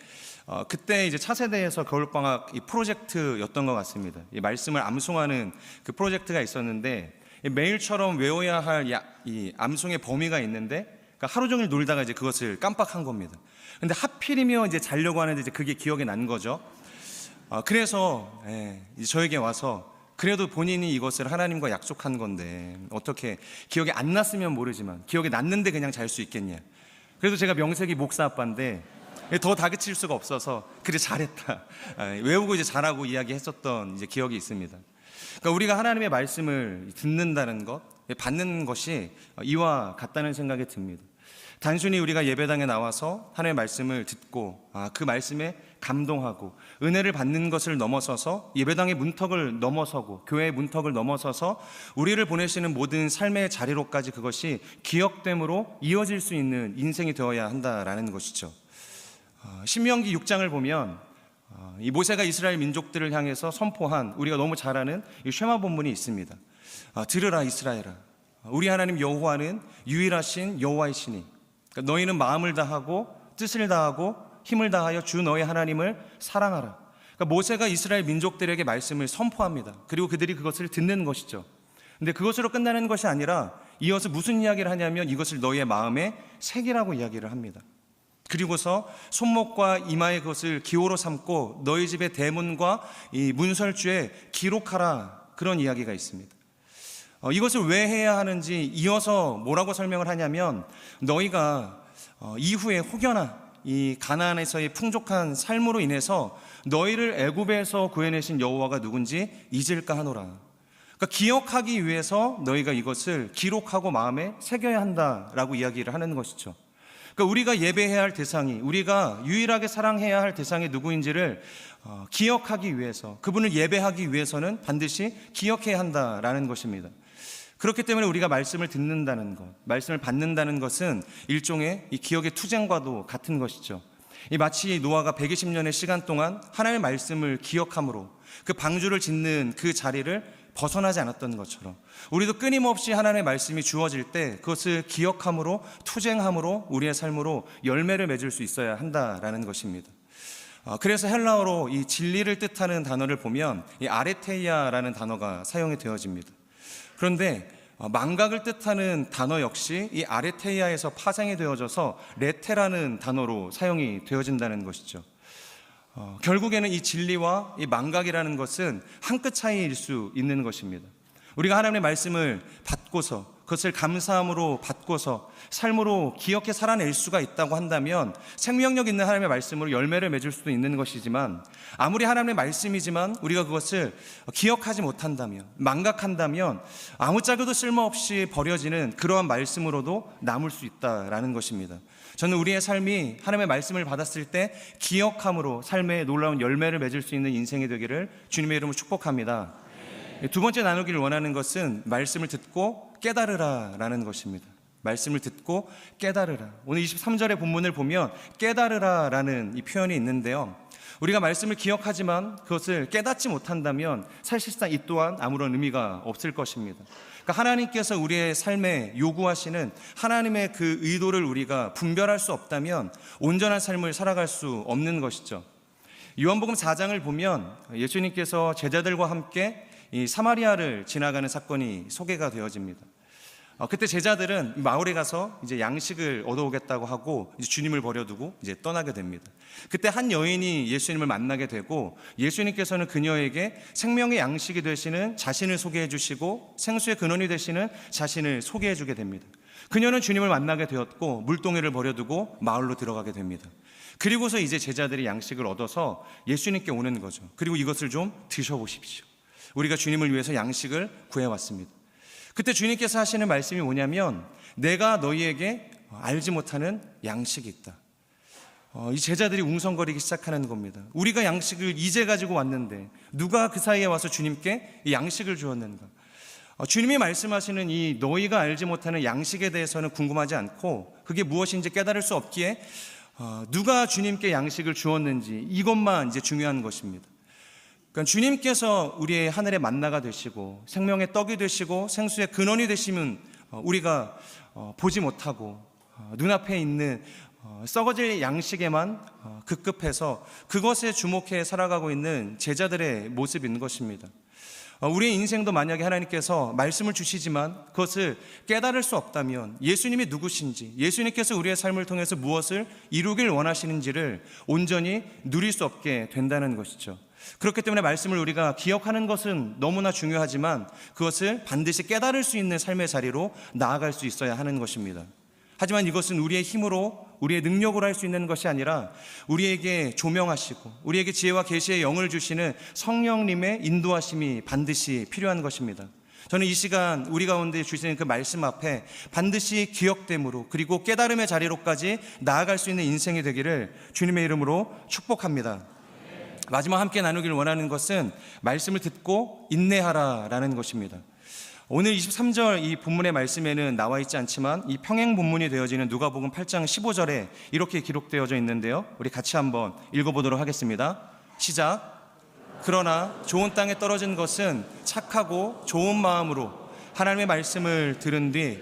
그때 이제 차세대에서 겨울방학 이 프로젝트였던 것 같습니다. 이 말씀을 암송하는 그 프로젝트가 있었는데 매일처럼 외워야 할 이 암송의 범위가 있는데 그러니까 하루 종일 놀다가 이제 그것을 깜빡한 겁니다. 근데 하필이면 이제 자려고 하는데 이제 그게 기억이 난 거죠. 그래서 이제 저에게 와서 그래도 본인이 이것을 하나님과 약속한 건데 어떻게 기억이 안 났으면 모르지만 기억이 났는데 그냥 잘 수 있겠냐. 그래도 제가 명색이 목사 아빠인데 더 다그칠 수가 없어서 그래 잘했다 외우고 이제 잘하고 이야기했었던 이제 기억이 있습니다. 그러니까 우리가 하나님의 말씀을 듣는다는 것, 받는 것이 이와 같다는 생각이 듭니다. 단순히 우리가 예배당에 나와서 하나님의 말씀을 듣고 그 말씀에 감동하고 은혜를 받는 것을 넘어서서 예배당의 문턱을 넘어서고 교회의 문턱을 넘어서서 우리를 보내시는 모든 삶의 자리로까지 그것이 기억됨으로 이어질 수 있는 인생이 되어야 한다라는 것이죠. 신명기 6장을 보면 이 모세가 이스라엘 민족들을 향해서 선포한 우리가 너무 잘 아는 이 쉐마 본문이 있습니다. 들으라 이스라엘아, 우리 하나님 여호와는 유일하신 여호와이시니 그러니까 너희는 마음을 다하고 뜻을 다하고 힘을 다하여 주 너희 하나님을 사랑하라. 그러니까 모세가 이스라엘 민족들에게 말씀을 선포합니다. 그리고 그들이 그것을 듣는 것이죠. 근데 그것으로 끝나는 것이 아니라 이어서 무슨 이야기를 하냐면 이것을 너희의 마음에 새기라고 이야기를 합니다. 그리고서 손목과 이마에 그것을 기호로 삼고 너희 집의 대문과 이 문설주에 기록하라, 그런 이야기가 있습니다. 이것을 왜 해야 하는지 이어서 뭐라고 설명을 하냐면 너희가 이후에 혹여나 이 가나안에서의 풍족한 삶으로 인해서 너희를 애굽에서 구해내신 여호와가 누군지 잊을까 하노라. 그러니까 기억하기 위해서 너희가 이것을 기록하고 마음에 새겨야 한다라고 이야기를 하는 것이죠. 그러니까 우리가 예배해야 할 대상이, 우리가 유일하게 사랑해야 할 대상이 누구인지를 기억하기 위해서, 그분을 예배하기 위해서는 반드시 기억해야 한다라는 것입니다. 그렇기 때문에 우리가 말씀을 듣는다는 것, 말씀을 받는다는 것은 일종의 이 기억의 투쟁과도 같은 것이죠. 이 마치 노아가 120년의 시간 동안 하나님의 말씀을 기억함으로 그 방주를 짓는 그 자리를 벗어나지 않았던 것처럼 우리도 끊임없이 하나님의 말씀이 주어질 때 그것을 기억함으로, 투쟁함으로 우리의 삶으로 열매를 맺을 수 있어야 한다라는 것입니다. 그래서 헬라어로 이 진리를 뜻하는 단어를 보면 이 아레테이아라는 단어가 사용이 되어집니다. 그런데 망각을 뜻하는 단어 역시 이 아레테이아에서 파생이 되어져서 레테라는 단어로 사용이 되어진다는 것이죠. 결국에는 이 진리와 이 망각이라는 것은 한 끗 차이일 수 있는 것입니다. 우리가 하나님의 말씀을 받고서 그것을 감사함으로 받고서 삶으로 기억해 살아낼 수가 있다고 한다면 생명력 있는 하나님의 말씀으로 열매를 맺을 수도 있는 것이지만, 아무리 하나님의 말씀이지만 우리가 그것을 기억하지 못한다면, 망각한다면 아무짝에도 쓸모없이 버려지는 그러한 말씀으로도 남을 수 있다라는 것입니다. 저는 우리의 삶이 하나님의 말씀을 받았을 때 기억함으로 삶의 놀라운 열매를 맺을 수 있는 인생이 되기를 주님의 이름으로 축복합니다. 두 번째 나누기를 원하는 것은 말씀을 듣고 깨달으라 라는 것입니다. 말씀을 듣고 깨달으라. 오늘 23절의 본문을 보면 깨달으라 라는 이 표현이 있는데요, 우리가 말씀을 기억하지만 그것을 깨닫지 못한다면 사실상 이 또한 아무런 의미가 없을 것입니다. 그러니까 하나님께서 우리의 삶에 요구하시는 하나님의 그 의도를 우리가 분별할 수 없다면 온전한 삶을 살아갈 수 없는 것이죠. 요한복음 4장을 보면 예수님께서 제자들과 함께 이 사마리아를 지나가는 사건이 소개가 되어집니다. 그때 제자들은 마을에 가서 이제 양식을 얻어오겠다고 하고 이제 주님을 버려두고 이제 떠나게 됩니다. 그때 한 여인이 예수님을 만나게 되고 예수님께서는 그녀에게 생명의 양식이 되시는 자신을 소개해 주시고 생수의 근원이 되시는 자신을 소개해 주게 됩니다. 그녀는 주님을 만나게 되었고 물동이를 버려두고 마을로 들어가게 됩니다. 그리고서 이제 제자들이 양식을 얻어서 예수님께 오는 거죠. 그리고 이것을 좀 드셔보십시오. 우리가 주님을 위해서 양식을 구해왔습니다. 그때 주님께서 하시는 말씀이 뭐냐면 내가 너희에게 알지 못하는 양식이 있다. 이 제자들이 웅성거리기 시작하는 겁니다. 우리가 양식을 이제 가지고 왔는데 누가 그 사이에 와서 주님께 이 양식을 주었는가? 주님이 말씀하시는 이 너희가 알지 못하는 양식에 대해서는 궁금하지 않고 그게 무엇인지 깨달을 수 없기에 누가 주님께 양식을 주었는지 이것만 이제 중요한 것입니다. 그러니까 주님께서 우리의 하늘의 만나가 되시고 생명의 떡이 되시고 생수의 근원이 되시면 우리가 보지 못하고 눈앞에 있는 썩어질 양식에만 급급해서 그것에 주목해 살아가고 있는 제자들의 모습인 것입니다. 우리의 인생도 만약에 하나님께서 말씀을 주시지만 그것을 깨달을 수 없다면 예수님이 누구신지, 예수님께서 우리의 삶을 통해서 무엇을 이루길 원하시는지를 온전히 누릴 수 없게 된다는 것이죠. 그렇기 때문에 말씀을 우리가 기억하는 것은 너무나 중요하지만 그것을 반드시 깨달을 수 있는 삶의 자리로 나아갈 수 있어야 하는 것입니다. 하지만 이것은 우리의 힘으로, 우리의 능력으로 할 수 있는 것이 아니라 우리에게 조명하시고 우리에게 지혜와 계시의 영을 주시는 성령님의 인도하심이 반드시 필요한 것입니다. 저는 이 시간 우리 가운데 주시는 그 말씀 앞에 반드시 기억됨으로 그리고 깨달음의 자리로까지 나아갈 수 있는 인생이 되기를 주님의 이름으로 축복합니다. 마지막 함께 나누길 원하는 것은 말씀을 듣고 인내하라라는 것입니다. 오늘 23절 이 본문의 말씀에는 나와 있지 않지만 이 평행 본문이 되어지는 누가복음 8장 15절에 이렇게 기록되어져 있는데요. 우리 같이 한번 읽어보도록 하겠습니다. 시작. 그러나 좋은 땅에 떨어진 것은 착하고 좋은 마음으로 하나님의 말씀을 들은 뒤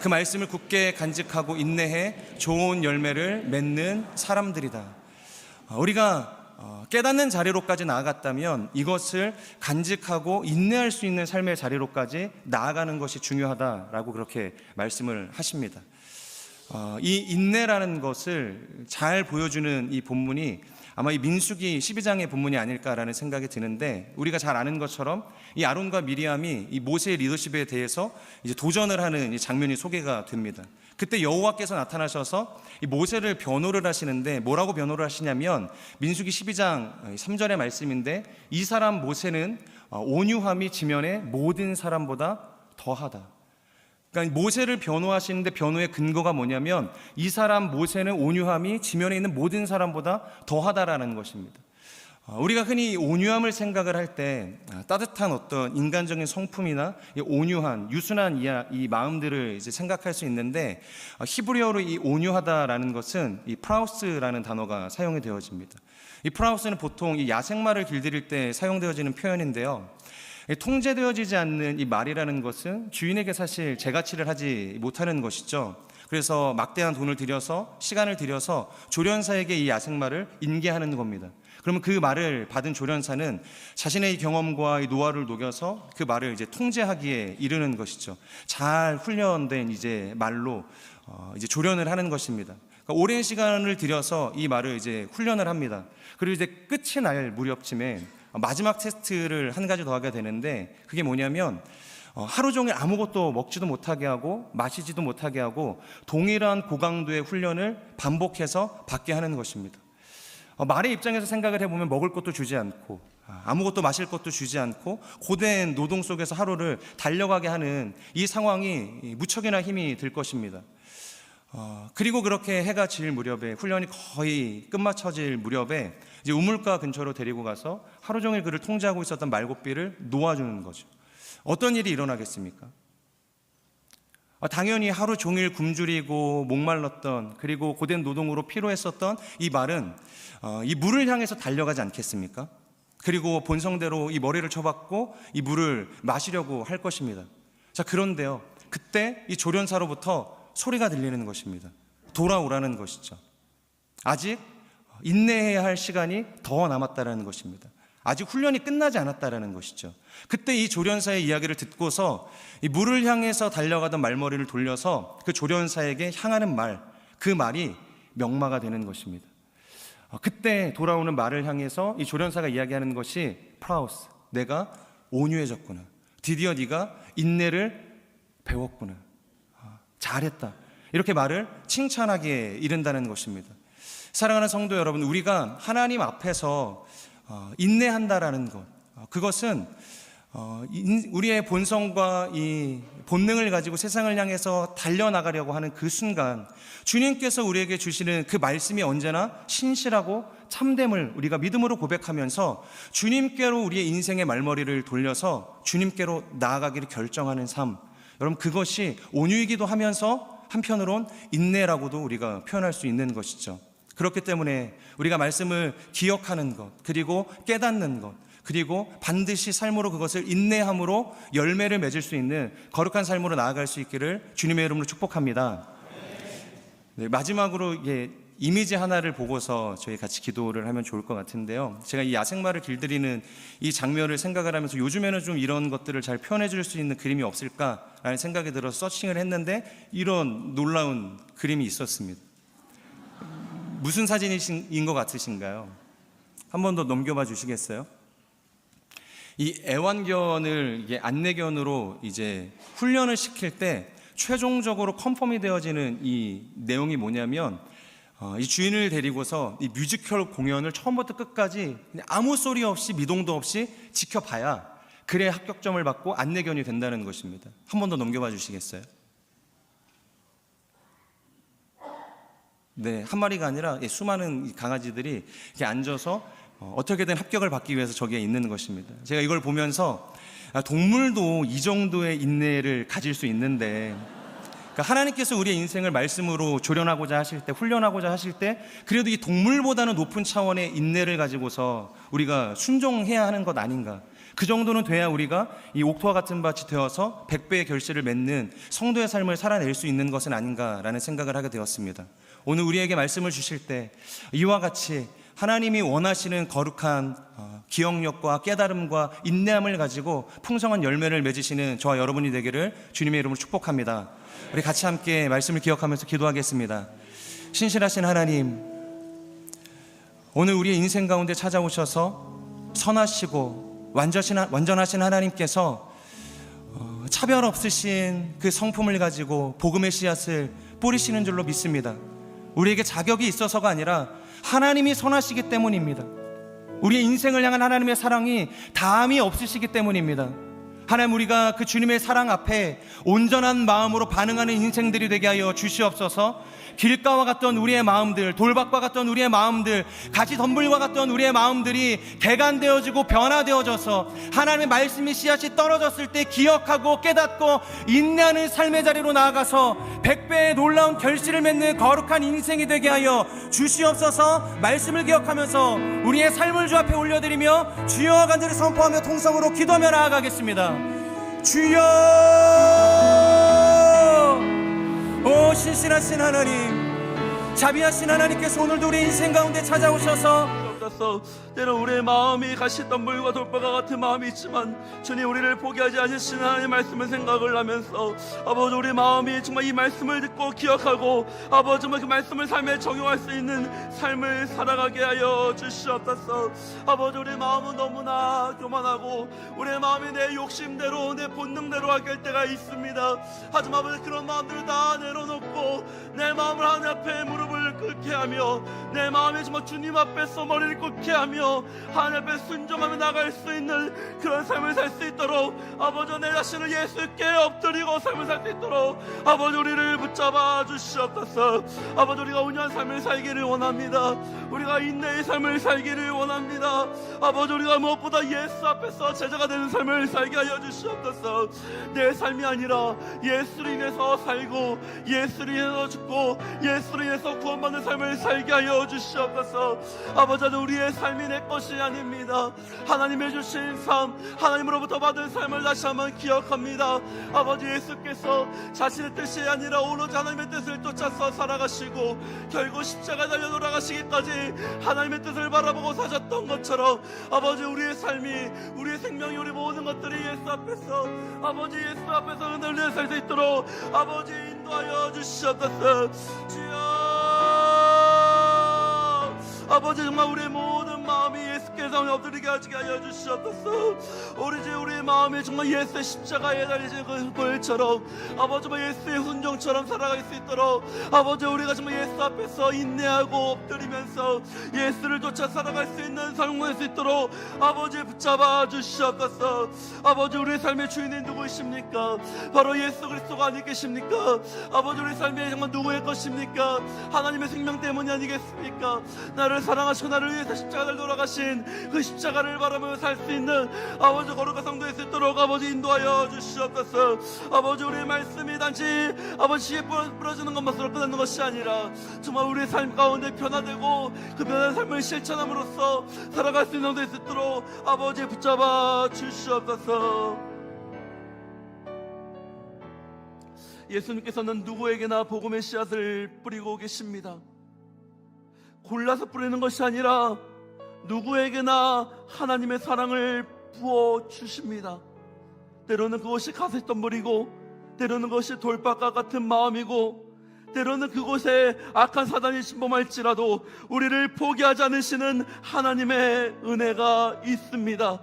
그 말씀을 굳게 간직하고 인내해 좋은 열매를 맺는 사람들이다. 우리가 깨닫는 자리로까지 나아갔다면 이것을 간직하고 인내할 수 있는 삶의 자리로까지 나아가는 것이 중요하다라고 그렇게 말씀을 하십니다. 이 인내라는 것을 잘 보여주는 이 본문이 아마 이 민수기 12장의 본문이 아닐까라는 생각이 드는데, 우리가 잘 아는 것처럼 이 아론과 미리암이 이 모세의 리더십에 대해서 이제 도전을 하는 이 장면이 소개가 됩니다. 그때 여호와께서 나타나셔서 이 모세를 변호를 하시는데 뭐라고 변호를 하시냐면 민수기 12장 3절의 말씀인데, 이 사람 모세는 온유함이 지면의 모든 사람보다 더하다. 그러니까 모세를 변호하시는데 변호의 근거가 뭐냐면 이 사람 모세는 온유함이 지면에 있는 모든 사람보다 더하다라는 것입니다. 우리가 흔히 온유함을 생각을 할 때 따뜻한 어떤 인간적인 성품이나 온유한 유순한 이 마음들을 이제 생각할 수 있는데, 히브리어로 이 온유하다라는 것은 이 프라우스라는 단어가 사용이 되어집니다. 이 프라우스는 보통 이 야생마를 길들일 때 사용되어지는 표현인데요. 통제되어지지 않는 이 말이라는 것은 주인에게 사실 재가치를 하지 못하는 것이죠. 그래서 막대한 돈을 들여서 시간을 들여서 조련사에게 이 야생마를 인계하는 겁니다. 그러면 그 말을 받은 조련사는 자신의 이 경험과 이 노하우를 녹여서 그 말을 이제 통제하기에 이르는 것이죠. 잘 훈련된 이제 말로 이제 조련을 하는 것입니다. 그러니까 오랜 시간을 들여서 이 말을 이제 훈련을 합니다. 그리고 이제 끝이 날 무렵쯤에 마지막 테스트를 한 가지 더 하게 되는데, 그게 뭐냐면 하루 종일 아무것도 먹지도 못하게 하고 마시지도 못하게 하고 동일한 고강도의 훈련을 반복해서 받게 하는 것입니다. 말의 입장에서 생각을 해보면 먹을 것도 주지 않고 아무것도 마실 것도 주지 않고 고된 노동 속에서 하루를 달려가게 하는 이 상황이 무척이나 힘이 들 것입니다. 그리고 그렇게 해가 질 무렵에, 훈련이 거의 끝마쳐질 무렵에 이제 우물가 근처로 데리고 가서 하루 종일 그를 통제하고 있었던 말고삐를 놓아주는 거죠. 어떤 일이 일어나겠습니까? 당연히 하루 종일 굶주리고 목말랐던, 그리고 고된 노동으로 피로했었던 이 말은 이 물을 향해서 달려가지 않겠습니까? 그리고 본성대로 이 머리를 쳐박고 이 물을 마시려고 할 것입니다. 자, 그런데요, 그때 이 조련사로부터 소리가 들리는 것입니다. 돌아오라는 것이죠. 아직 인내해야 할 시간이 더 남았다라는 것입니다. 아직 훈련이 끝나지 않았다라는 것이죠. 그때 이 조련사의 이야기를 듣고서 이 물을 향해서 달려가던 말머리를 돌려서 그 조련사에게 향하는 말, 그 말이 명마가 되는 것입니다. 그때 돌아오는 말을 향해서 이 조련사가 이야기하는 것이 프라우스, 내가 온유해졌구나. 드디어 네가 인내를 배웠구나. 잘했다. 이렇게 말을 칭찬하기에 이른다는 것입니다. 사랑하는 성도 여러분, 우리가 하나님 앞에서 인내한다라는 것, 그것은 우리의 본성과 이 본능을 가지고 세상을 향해서 달려나가려고 하는 그 순간 주님께서 우리에게 주시는 그 말씀이 언제나 신실하고 참됨을 우리가 믿음으로 고백하면서 주님께로 우리의 인생의 말머리를 돌려서 주님께로 나아가기를 결정하는 삶, 여러분, 그것이 온유이기도 하면서 한편으론 인내라고도 우리가 표현할 수 있는 것이죠. 그렇기 때문에 우리가 말씀을 기억하는 것, 그리고 깨닫는 것, 그리고 반드시 삶으로 그것을 인내함으로 열매를 맺을 수 있는 거룩한 삶으로 나아갈 수 있기를 주님의 이름으로 축복합니다. 네, 마지막으로 이미지 하나를 보고서 저희 같이 기도를 하면 좋을 것 같은데요. 제가 이 야생마를 길들이는 이 장면을 생각을 하면서 요즘에는 좀 이런 것들을 잘 표현해 줄 수 있는 그림이 없을까라는 생각이 들어서 서칭을 했는데 이런 놀라운 그림이 있었습니다. 무슨 사진인 것 같으신가요? 한 번 더 넘겨봐 주시겠어요? 이 애완견을 안내견으로 이제 훈련을 시킬 때 최종적으로 컨펌이 되어지는 이 내용이 뭐냐면, 이 주인을 데리고서 이 뮤지컬 공연을 처음부터 끝까지 그냥 아무 소리 없이 미동도 없이 지켜봐야 그래야 합격점을 받고 안내견이 된다는 것입니다. 한 번 더 넘겨봐 주시겠어요? 네, 한 마리가 아니라 수많은 강아지들이 이렇게 앉아서 어떻게든 합격을 받기 위해서 저기에 있는 것입니다. 제가 이걸 보면서 동물도 이 정도의 인내를 가질 수 있는데, 그러니까 하나님께서 우리의 인생을 말씀으로 조련하고자 하실 때, 훈련하고자 하실 때 그래도 이 동물보다는 높은 차원의 인내를 가지고서 우리가 순종해야 하는 것 아닌가. 그 정도는 돼야 우리가 이 옥토와 같은 밭이 되어서 100배의 결실을 맺는 성도의 삶을 살아낼 수 있는 것은 아닌가라는 생각을 하게 되었습니다. 오늘 우리에게 말씀을 주실 때 이와 같이 하나님이 원하시는 거룩한 기억력과 깨달음과 인내함을 가지고 풍성한 열매를 맺으시는 저와 여러분이 되기를 주님의 이름으로 축복합니다. 우리 같이 함께 말씀을 기억하면서 기도하겠습니다. 신실하신 하나님, 오늘 우리의 인생 가운데 찾아오셔서 선하시고 완전하신 하나님께서 차별 없으신 그 성품을 가지고 복음의 씨앗을 뿌리시는 줄로 믿습니다. 우리에게 자격이 있어서가 아니라 하나님이 선하시기 때문입니다. 우리의 인생을 향한 하나님의 사랑이 다함이 없으시기 때문입니다. 하나님, 우리가 그 주님의 사랑 앞에 온전한 마음으로 반응하는 인생들이 되게 하여 주시옵소서. 길가와 같던 우리의 마음들, 돌밭과 같던 우리의 마음들, 가시덤불과 같던 우리의 마음들이 개간되어지고 변화되어져서 하나님의 말씀이 씨앗이 떨어졌을 때 기억하고 깨닫고 인내하는 삶의 자리로 나아가서 100배의 놀라운 결실을 맺는 거룩한 인생이 되게 하여 주시옵소서. 말씀을 기억하면서 우리의 삶을 주 앞에 올려드리며 주여 간절히 선포하며 통성으로 기도하며 나아가겠습니다. 주여, 오 신실하신 하나님, 자비하신 하나님께서 오늘도 우리 인생 가운데 찾아오셔서 때로 우리의 마음이 가시덤불과 돌바가 같은 마음이 있지만 주님, 우리를 포기하지 않으시는 하나님의 말씀을 생각을 하면서 아버지, 우리 마음이 정말 이 말씀을 듣고 기억하고 아버지, 정말 그 말씀을 삶에 적용할 수 있는 삶을 살아가게 하여 주시옵소서. 아버지, 우리 마음은 너무나 교만하고 우리의 마음이 내 욕심대로 내 본능대로 하게 할 때가 있습니다. 하지만 아버지, 그런 마음들을 다 내려놓고 내 마음을 하나님 앞에 무릎을 꿇게 하며 내 마음이 정말 주님 앞에서 머리를 꿇게 하며 하나님 앞에 순종하며 나갈 수 있는 그런 삶을 살 수 있도록 아버지, 내 자신을 예수께 엎드리고 삶을 살 수 있도록 아버지, 우리를 붙잡아 주시옵소서. 아버지, 우리가 온유한 삶을 살기를 원합니다. 우리가 인내의 삶을 살기를 원합니다. 아버지, 우리가 무엇보다 예수 앞에서 제자가 되는 삶을 살게 하여 주시옵소서. 내 삶이 아니라 예수를 인해서 살고 예수를 인해서 죽고 예수를 인해서 구원받는 삶을 살게 하여 주시옵소서. 아버지, 우리의 삶이 내 것이 아닙니다. 하나님의 주신 삶, 하나님으로부터 받은 삶을 다시 한번 기억합니다. 아버지, 예수께서 자신의 뜻이 아니라 오로지 하나님의 뜻을 쫓아서 살아가시고 결국 십자가에 달려 돌아가시기까지 하나님의 뜻을 바라보고 사셨던 것처럼 아버지, 우리의 삶이, 우리의 생명이, 우리 모든 것들이 예수 앞에서 아버지, 예수 앞에서 흔들려 살 수 있도록 아버지 인도하여 주시옵소서. 주여, 아버지, 정말 우리의 모든 마음이 예수께서 엎드리게 하여 주시옵소서. 우리의 마음이 정말 예수의 십자가에 달리신 그 벌처럼 아버지, 정말 예수의 순종처럼 살아갈 수 있도록 아버지, 우리가 정말 예수 앞에서 인내하고 엎드리면서 예수를 쫓아 살아갈 수 있는 삶을 할 수 있도록 아버지 붙잡아 주시옵소서. 아버지, 우리의 삶의 주인이 누구이십니까? 바로 예수 그리스도가 아니겠습니까? 아버지, 우리 삶이 정말 누구의 것입니까? 하나님의 생명 때문이 아니겠습니까? 나를 사랑하시고 나를 위해서 십자가를 돌아가신 그 십자가를 바라보며 살 수 있는 아버지, 거룩한 성도에 수 있도록 아버지 인도하여 주시옵소서. 아버지, 우리의 말씀이 단지 아버지 시에 부러지는 것만으로 끝나는 것이 아니라 정말 우리의 삶 가운데 변화되고 그 변화된 삶을 실천함으로써 살아갈 수 있는 성도에 수 있도록 아버지 붙잡아 주시옵소서. 예수님께서는 누구에게나 복음의 씨앗을 뿌리고 계십니다. 골라서 뿌리는 것이 아니라 누구에게나 하나님의 사랑을 부어주십니다. 때로는 그것이 가시덤불이고 때로는 그것이 돌밭과 같은 마음이고 때로는 그곳에 악한 사단이 침범할지라도 우리를 포기하지 않으시는 하나님의 은혜가 있습니다.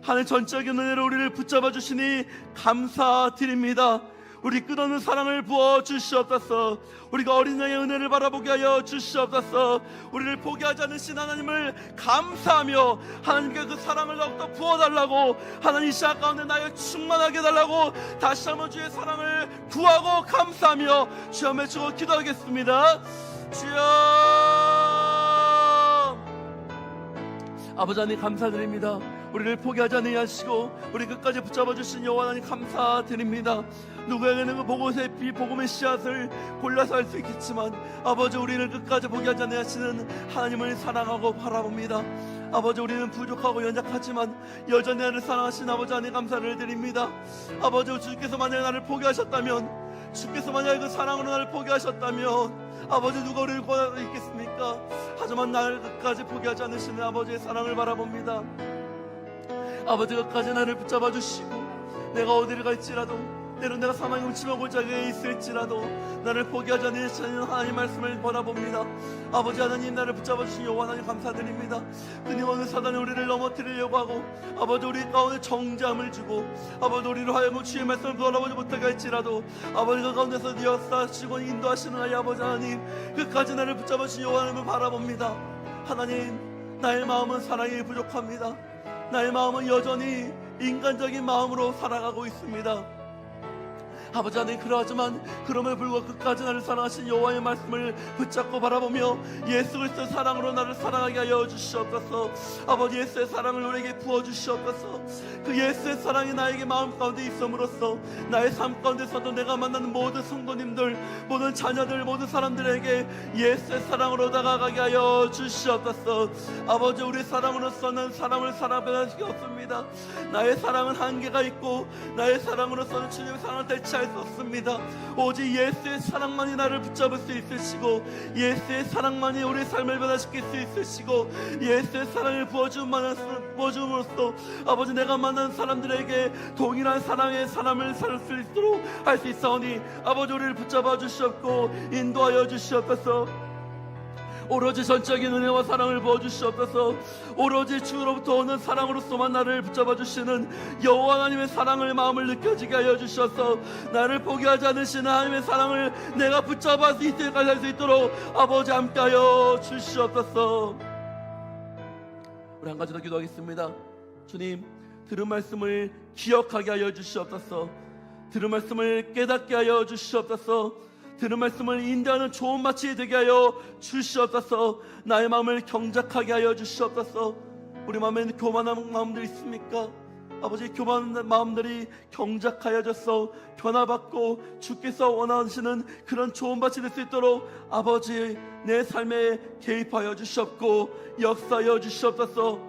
하늘 전적인 은혜로 우리를 붙잡아 주시니 감사드립니다. 우리 끝없는 사랑을 부어 주시옵소서. 우리가 어린 양의 은혜를 바라보게 하여 주시옵소서. 우리를 포기하지 않으신 하나님을 감사하며 하나님께 그 사랑을 더욱더 부어달라고, 하나님 이 시간 가운데 나를 충만하게 해달라고 다시 한번 주의 사랑을 구하고 감사하며 주여 외치고 기도하겠습니다. 주여, 아버지 하나님 감사드립니다. 우리를 포기하지 않게 하시고 우리 끝까지 붙잡아 주신 여호와 하나님 감사드립니다. 누구에게는 그 복음의 씨앗을 골라서 할 수 있겠지만 아버지, 우리를 끝까지 포기하지 않게 하시는 하나님을 사랑하고 바라봅니다. 아버지, 우리는 부족하고 연약하지만 여전히 나를 사랑하신 아버지 하나님 감사를 드립니다. 아버지, 주께서 만약에 나를 포기하셨다면, 주께서 만약에 그 사랑으로 나를 포기하셨다면 아버지, 누가 우리를 권할 수 있겠습니까? 하지만 나를 끝까지 포기하지 않으시는 아버지의 사랑을 바라봅니다. 아버지, 끝까지 나를 붙잡아 주시고 내가 어디를 갈지라도, 때론 내가 사망의 음침한 골짜기에 있을지라도 나를 포기하지 않으시는 하나님 말씀을 바라봅니다. 아버지 하나님, 나를 붙잡아 주신 여호와 하나님 감사드립니다. 끊임없는 사단이 우리를 넘어뜨리려고 하고 아버지, 우리 가운데 정죄함을 주고 아버지, 우리로 하여금 주의 말씀을 돌아보지 못하게 할지라도 아버지, 그 가운데서 역사하시고 인도하시는 하나님 아버지 하나님, 끝까지 나를 붙잡아 주신 여호와 하나님을 바라봅니다. 하나님, 나의 마음은 사랑이 부족합니다. 나의 마음은 여전히 인간적인 마음으로 살아가고 있습니다. 아버지 하나님, 그러하지만 그럼에도 불구하고 끝까지 나를 사랑하신 여호와의 말씀을 붙잡고 바라보며 예수 그리스도의 사랑으로 나를 사랑하게 하여 주시옵소서. 아버지, 예수의 사랑을 우리에게 부어주시옵소서. 그 예수의 사랑이 나에게 마음 가운데 있음으로써 나의 삶 가운데서도 내가 만나는 모든 성도님들, 모든 자녀들, 모든 사람들에게 예수의 사랑으로 다가가게 하여 주시옵소서. 아버지, 우리 사랑으로서는 사람을 사랑할 수 없습니다. 나의 사랑은 한계가 있고 나의 사랑으로서는 주님의 사랑을 대체할 수 없습니다. 오직 예수의 사랑만이 나를 붙잡을 수 있으시고 예수의 사랑만이 우리의 삶을 변화시킬 수 있으시고 예수의 사랑을 부어줌으로써 아버지, 내가 만난 사람들에게 동일한 사랑의 사람을 살 수 있도록 할 수 있사오니 아버지, 우리를 붙잡아 주시옵고 인도하여 주시옵소서. 오로지 전적인 은혜와 사랑을 부어주시옵소서. 오로지 주로부터 오는 사랑으로서만 나를 붙잡아 주시는 여호와 하나님의 사랑을 마음을 느껴지게 하여 주셔서 나를 포기하지 않으시는 하나님의 사랑을 내가 붙잡아 할 수 있도록 아버지 함께하여 주시옵소서. 우리 한 가지 더 기도하겠습니다. 주님, 들은 말씀을 기억하게 하여 주시옵소서. 들은 말씀을 깨닫게 하여 주시옵소서. 들은 말씀을 인도하는 좋은 마치 되게 하여 주시옵소서. 나의 마음을 경작하게 하여 주시옵소서. 우리 마음에는 교만한 마음들이 있습니까? 아버지, 교만한 마음들이 경작하여져서 변화받고 주께서 원하시는 그런 좋은 밭이 될 수 있도록 아버지, 내 삶에 개입하여 주시옵고 역사하여 주시옵소서.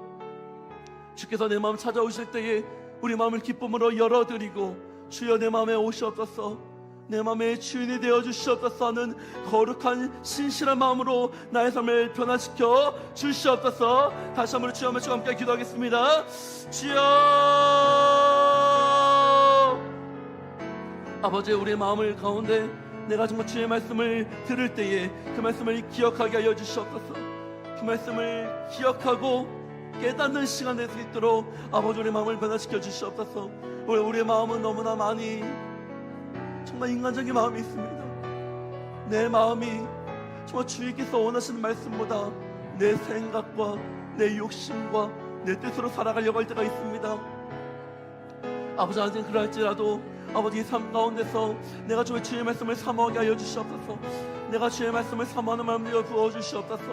주께서 내 마음 찾아오실 때에 우리 마음을 기쁨으로 열어드리고 주여 내 마음에 오시옵소서. 내 마음의 주인이 되어 주시옵소서 하는 거룩한 신실한 마음으로 나의 삶을 변화시켜 주시옵소서. 다시 한번 주여 외치고 함께 기도하겠습니다. 주여, 아버지, 우리의 마음을 가운데 내가 정말 주의 말씀을 들을 때에 그 말씀을 기억하게 하여 주시옵소서. 그 말씀을 기억하고 깨닫는 시간 될 수 있도록 아버지, 우리의 마음을 변화시켜 주시옵소서. 우리의 마음은 너무나 많이 정말 인간적인 마음이 있습니다. 내 마음이 정말 주님께서 원하시는 말씀보다 내 생각과 내 욕심과 내 뜻으로 살아가려고 할 때가 있습니다. 아버지 하나님, 그럴지라도 아버지 삶 가운데서 내가 주의 말씀을 사모하게 하여 주시옵소서. 내가 주의 말씀을 사모하는 마음을 부어주시옵소서.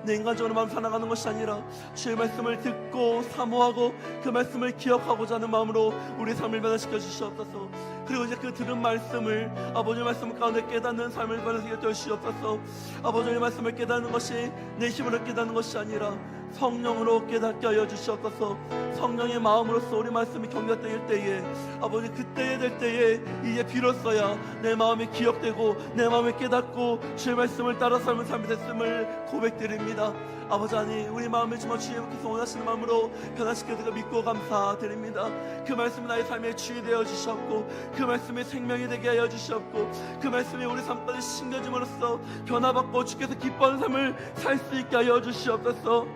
내 인간적으로 마음 살아가는 것이 아니라 주의 말씀을 듣고 사모하고 그 말씀을 기억하고자 하는 마음으로 우리 삶을 변화시켜 주시옵소서. 그리고 이제 그 들은 말씀을 아버지의 말씀 가운데 깨닫는 삶을 변화시켜 주시옵소서. 아버지의 말씀을 깨닫는 것이 내 힘으로 깨닫는 것이 아니라 성령으로 깨닫게 하여 주시옵소서. 성령의 마음으로서 우리 말씀이 경작될 때에 아버지, 그때에 될 때에 이제 비로소야 내 마음이 기억되고 내 마음이 깨닫고 주의 말씀을 따라 삶을 삶이 됐음을 고백드립니다. 아버지 하나님, 우리 마음을 정말 주님께서 원하시는 마음으로 변화시켜서 믿고 감사드립니다. 그 말씀이 나의 삶의 주이 되어 주셨고 그 말씀이 생명이 되게 하여 주셨고 그 말씀이 우리 삶까지 심겨짐으로써 변화받고 주께서 기뻐하는 삶을 살 수 있게 하여 주시옵소서.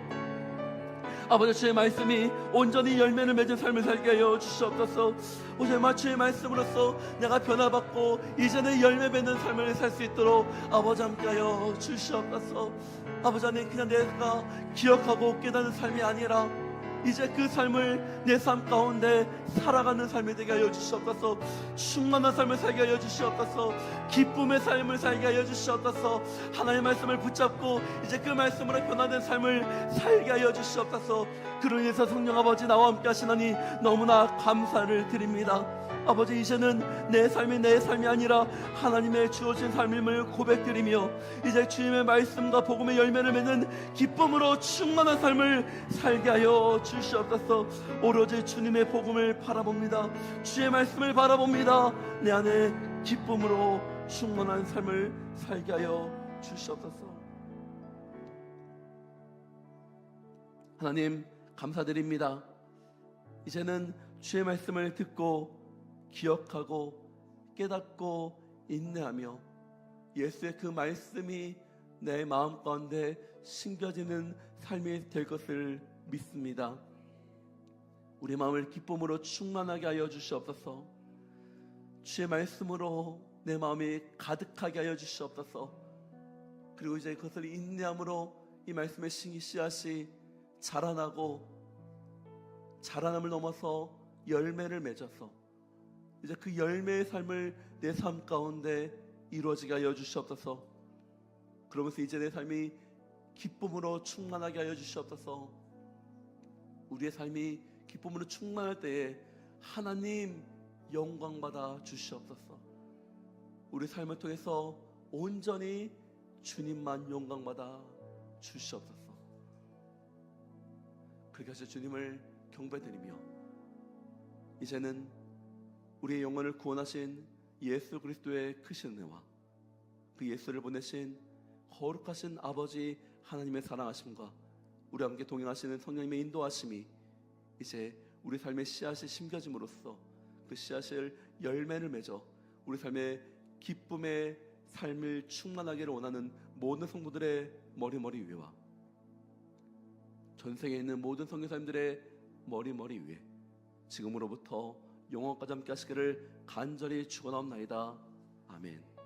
아버지, 주의 말씀이 온전히 열매를 맺은 삶을 살게 하여 주시옵소서. 오늘 주의 말씀으로써 내가 변화받고 이제는 열매 맺는 삶을 살 수 있도록 아버지 함께하여 주시옵소서. 아버지 하나님, 그냥 내가 기억하고 깨닫는 삶이 아니라 이제 그 삶을 내 삶 가운데 살아가는 삶이 되게 하여 주시옵소서. 충만한 삶을 살게 하여 주시옵소서. 기쁨의 삶을 살게 하여 주시옵소서. 하나님의 말씀을 붙잡고 이제 그 말씀으로 변화된 삶을 살게 하여 주시옵소서. 그로 인해서 성령 아버지 나와 함께 하시나니 너무나 감사를 드립니다. 아버지, 이제는 내 삶이 아니라 하나님의 주어진 삶임을 고백드리며 이제 주님의 말씀과 복음의 열매를 맺는 기쁨으로 충만한 삶을 살게 하여 주시옵소서. 오로지 주님의 복음을 바라봅니다. 주의 말씀을 바라봅니다. 내 안에 기쁨으로 충만한 삶을 살게 하여 주시옵소서. 하나님, 감사드립니다. 이제는 주의 말씀을 듣고 기억하고 깨닫고 인내하며 예수의 그 말씀이 내 마음 가운데 심겨지는 삶이 될 것을 믿습니다. 우리 마음을 기쁨으로 충만하게 하여 주시옵소서. 주의 말씀으로 내 마음이 가득하게 하여 주시옵소서. 그리고 이제 그것을 인내함으로 이 말씀의 씨앗이 자라나고 자라남을 넘어서 열매를 맺어서 이제 그 열매의 삶을 내 삶 가운데 이루어지게 하여 주시옵소서. 그러면서 이제 내 삶이 기쁨으로 충만하게 하여 주시옵소서. 우리의 삶이 기쁨으로 충만할 때에 하나님 영광받아 주시옵소서. 우리 삶을 통해서 온전히 주님만 영광받아 주시옵소서. 그렇게 하셔 주님을 경배드리며 이제는 우리의 영혼을 구원하신 예수 그리스도의 크신 은혜와 그 예수를 보내신 거룩하신 아버지 하나님의 사랑하심과 우리와 함께 동행하시는 성령님의 인도하심이 이제 우리 삶의 씨앗이 심겨짐으로써 그 씨앗을 열매를 맺어 우리 삶의 기쁨의 삶을 충만하기를 원하는 모든 성도들의 머리 위와 전생에 있는 모든 선교사님들의 머리 위에 지금으로부터 영원까지 함께 하시기를 간절히 축원하옵나이다. 아멘.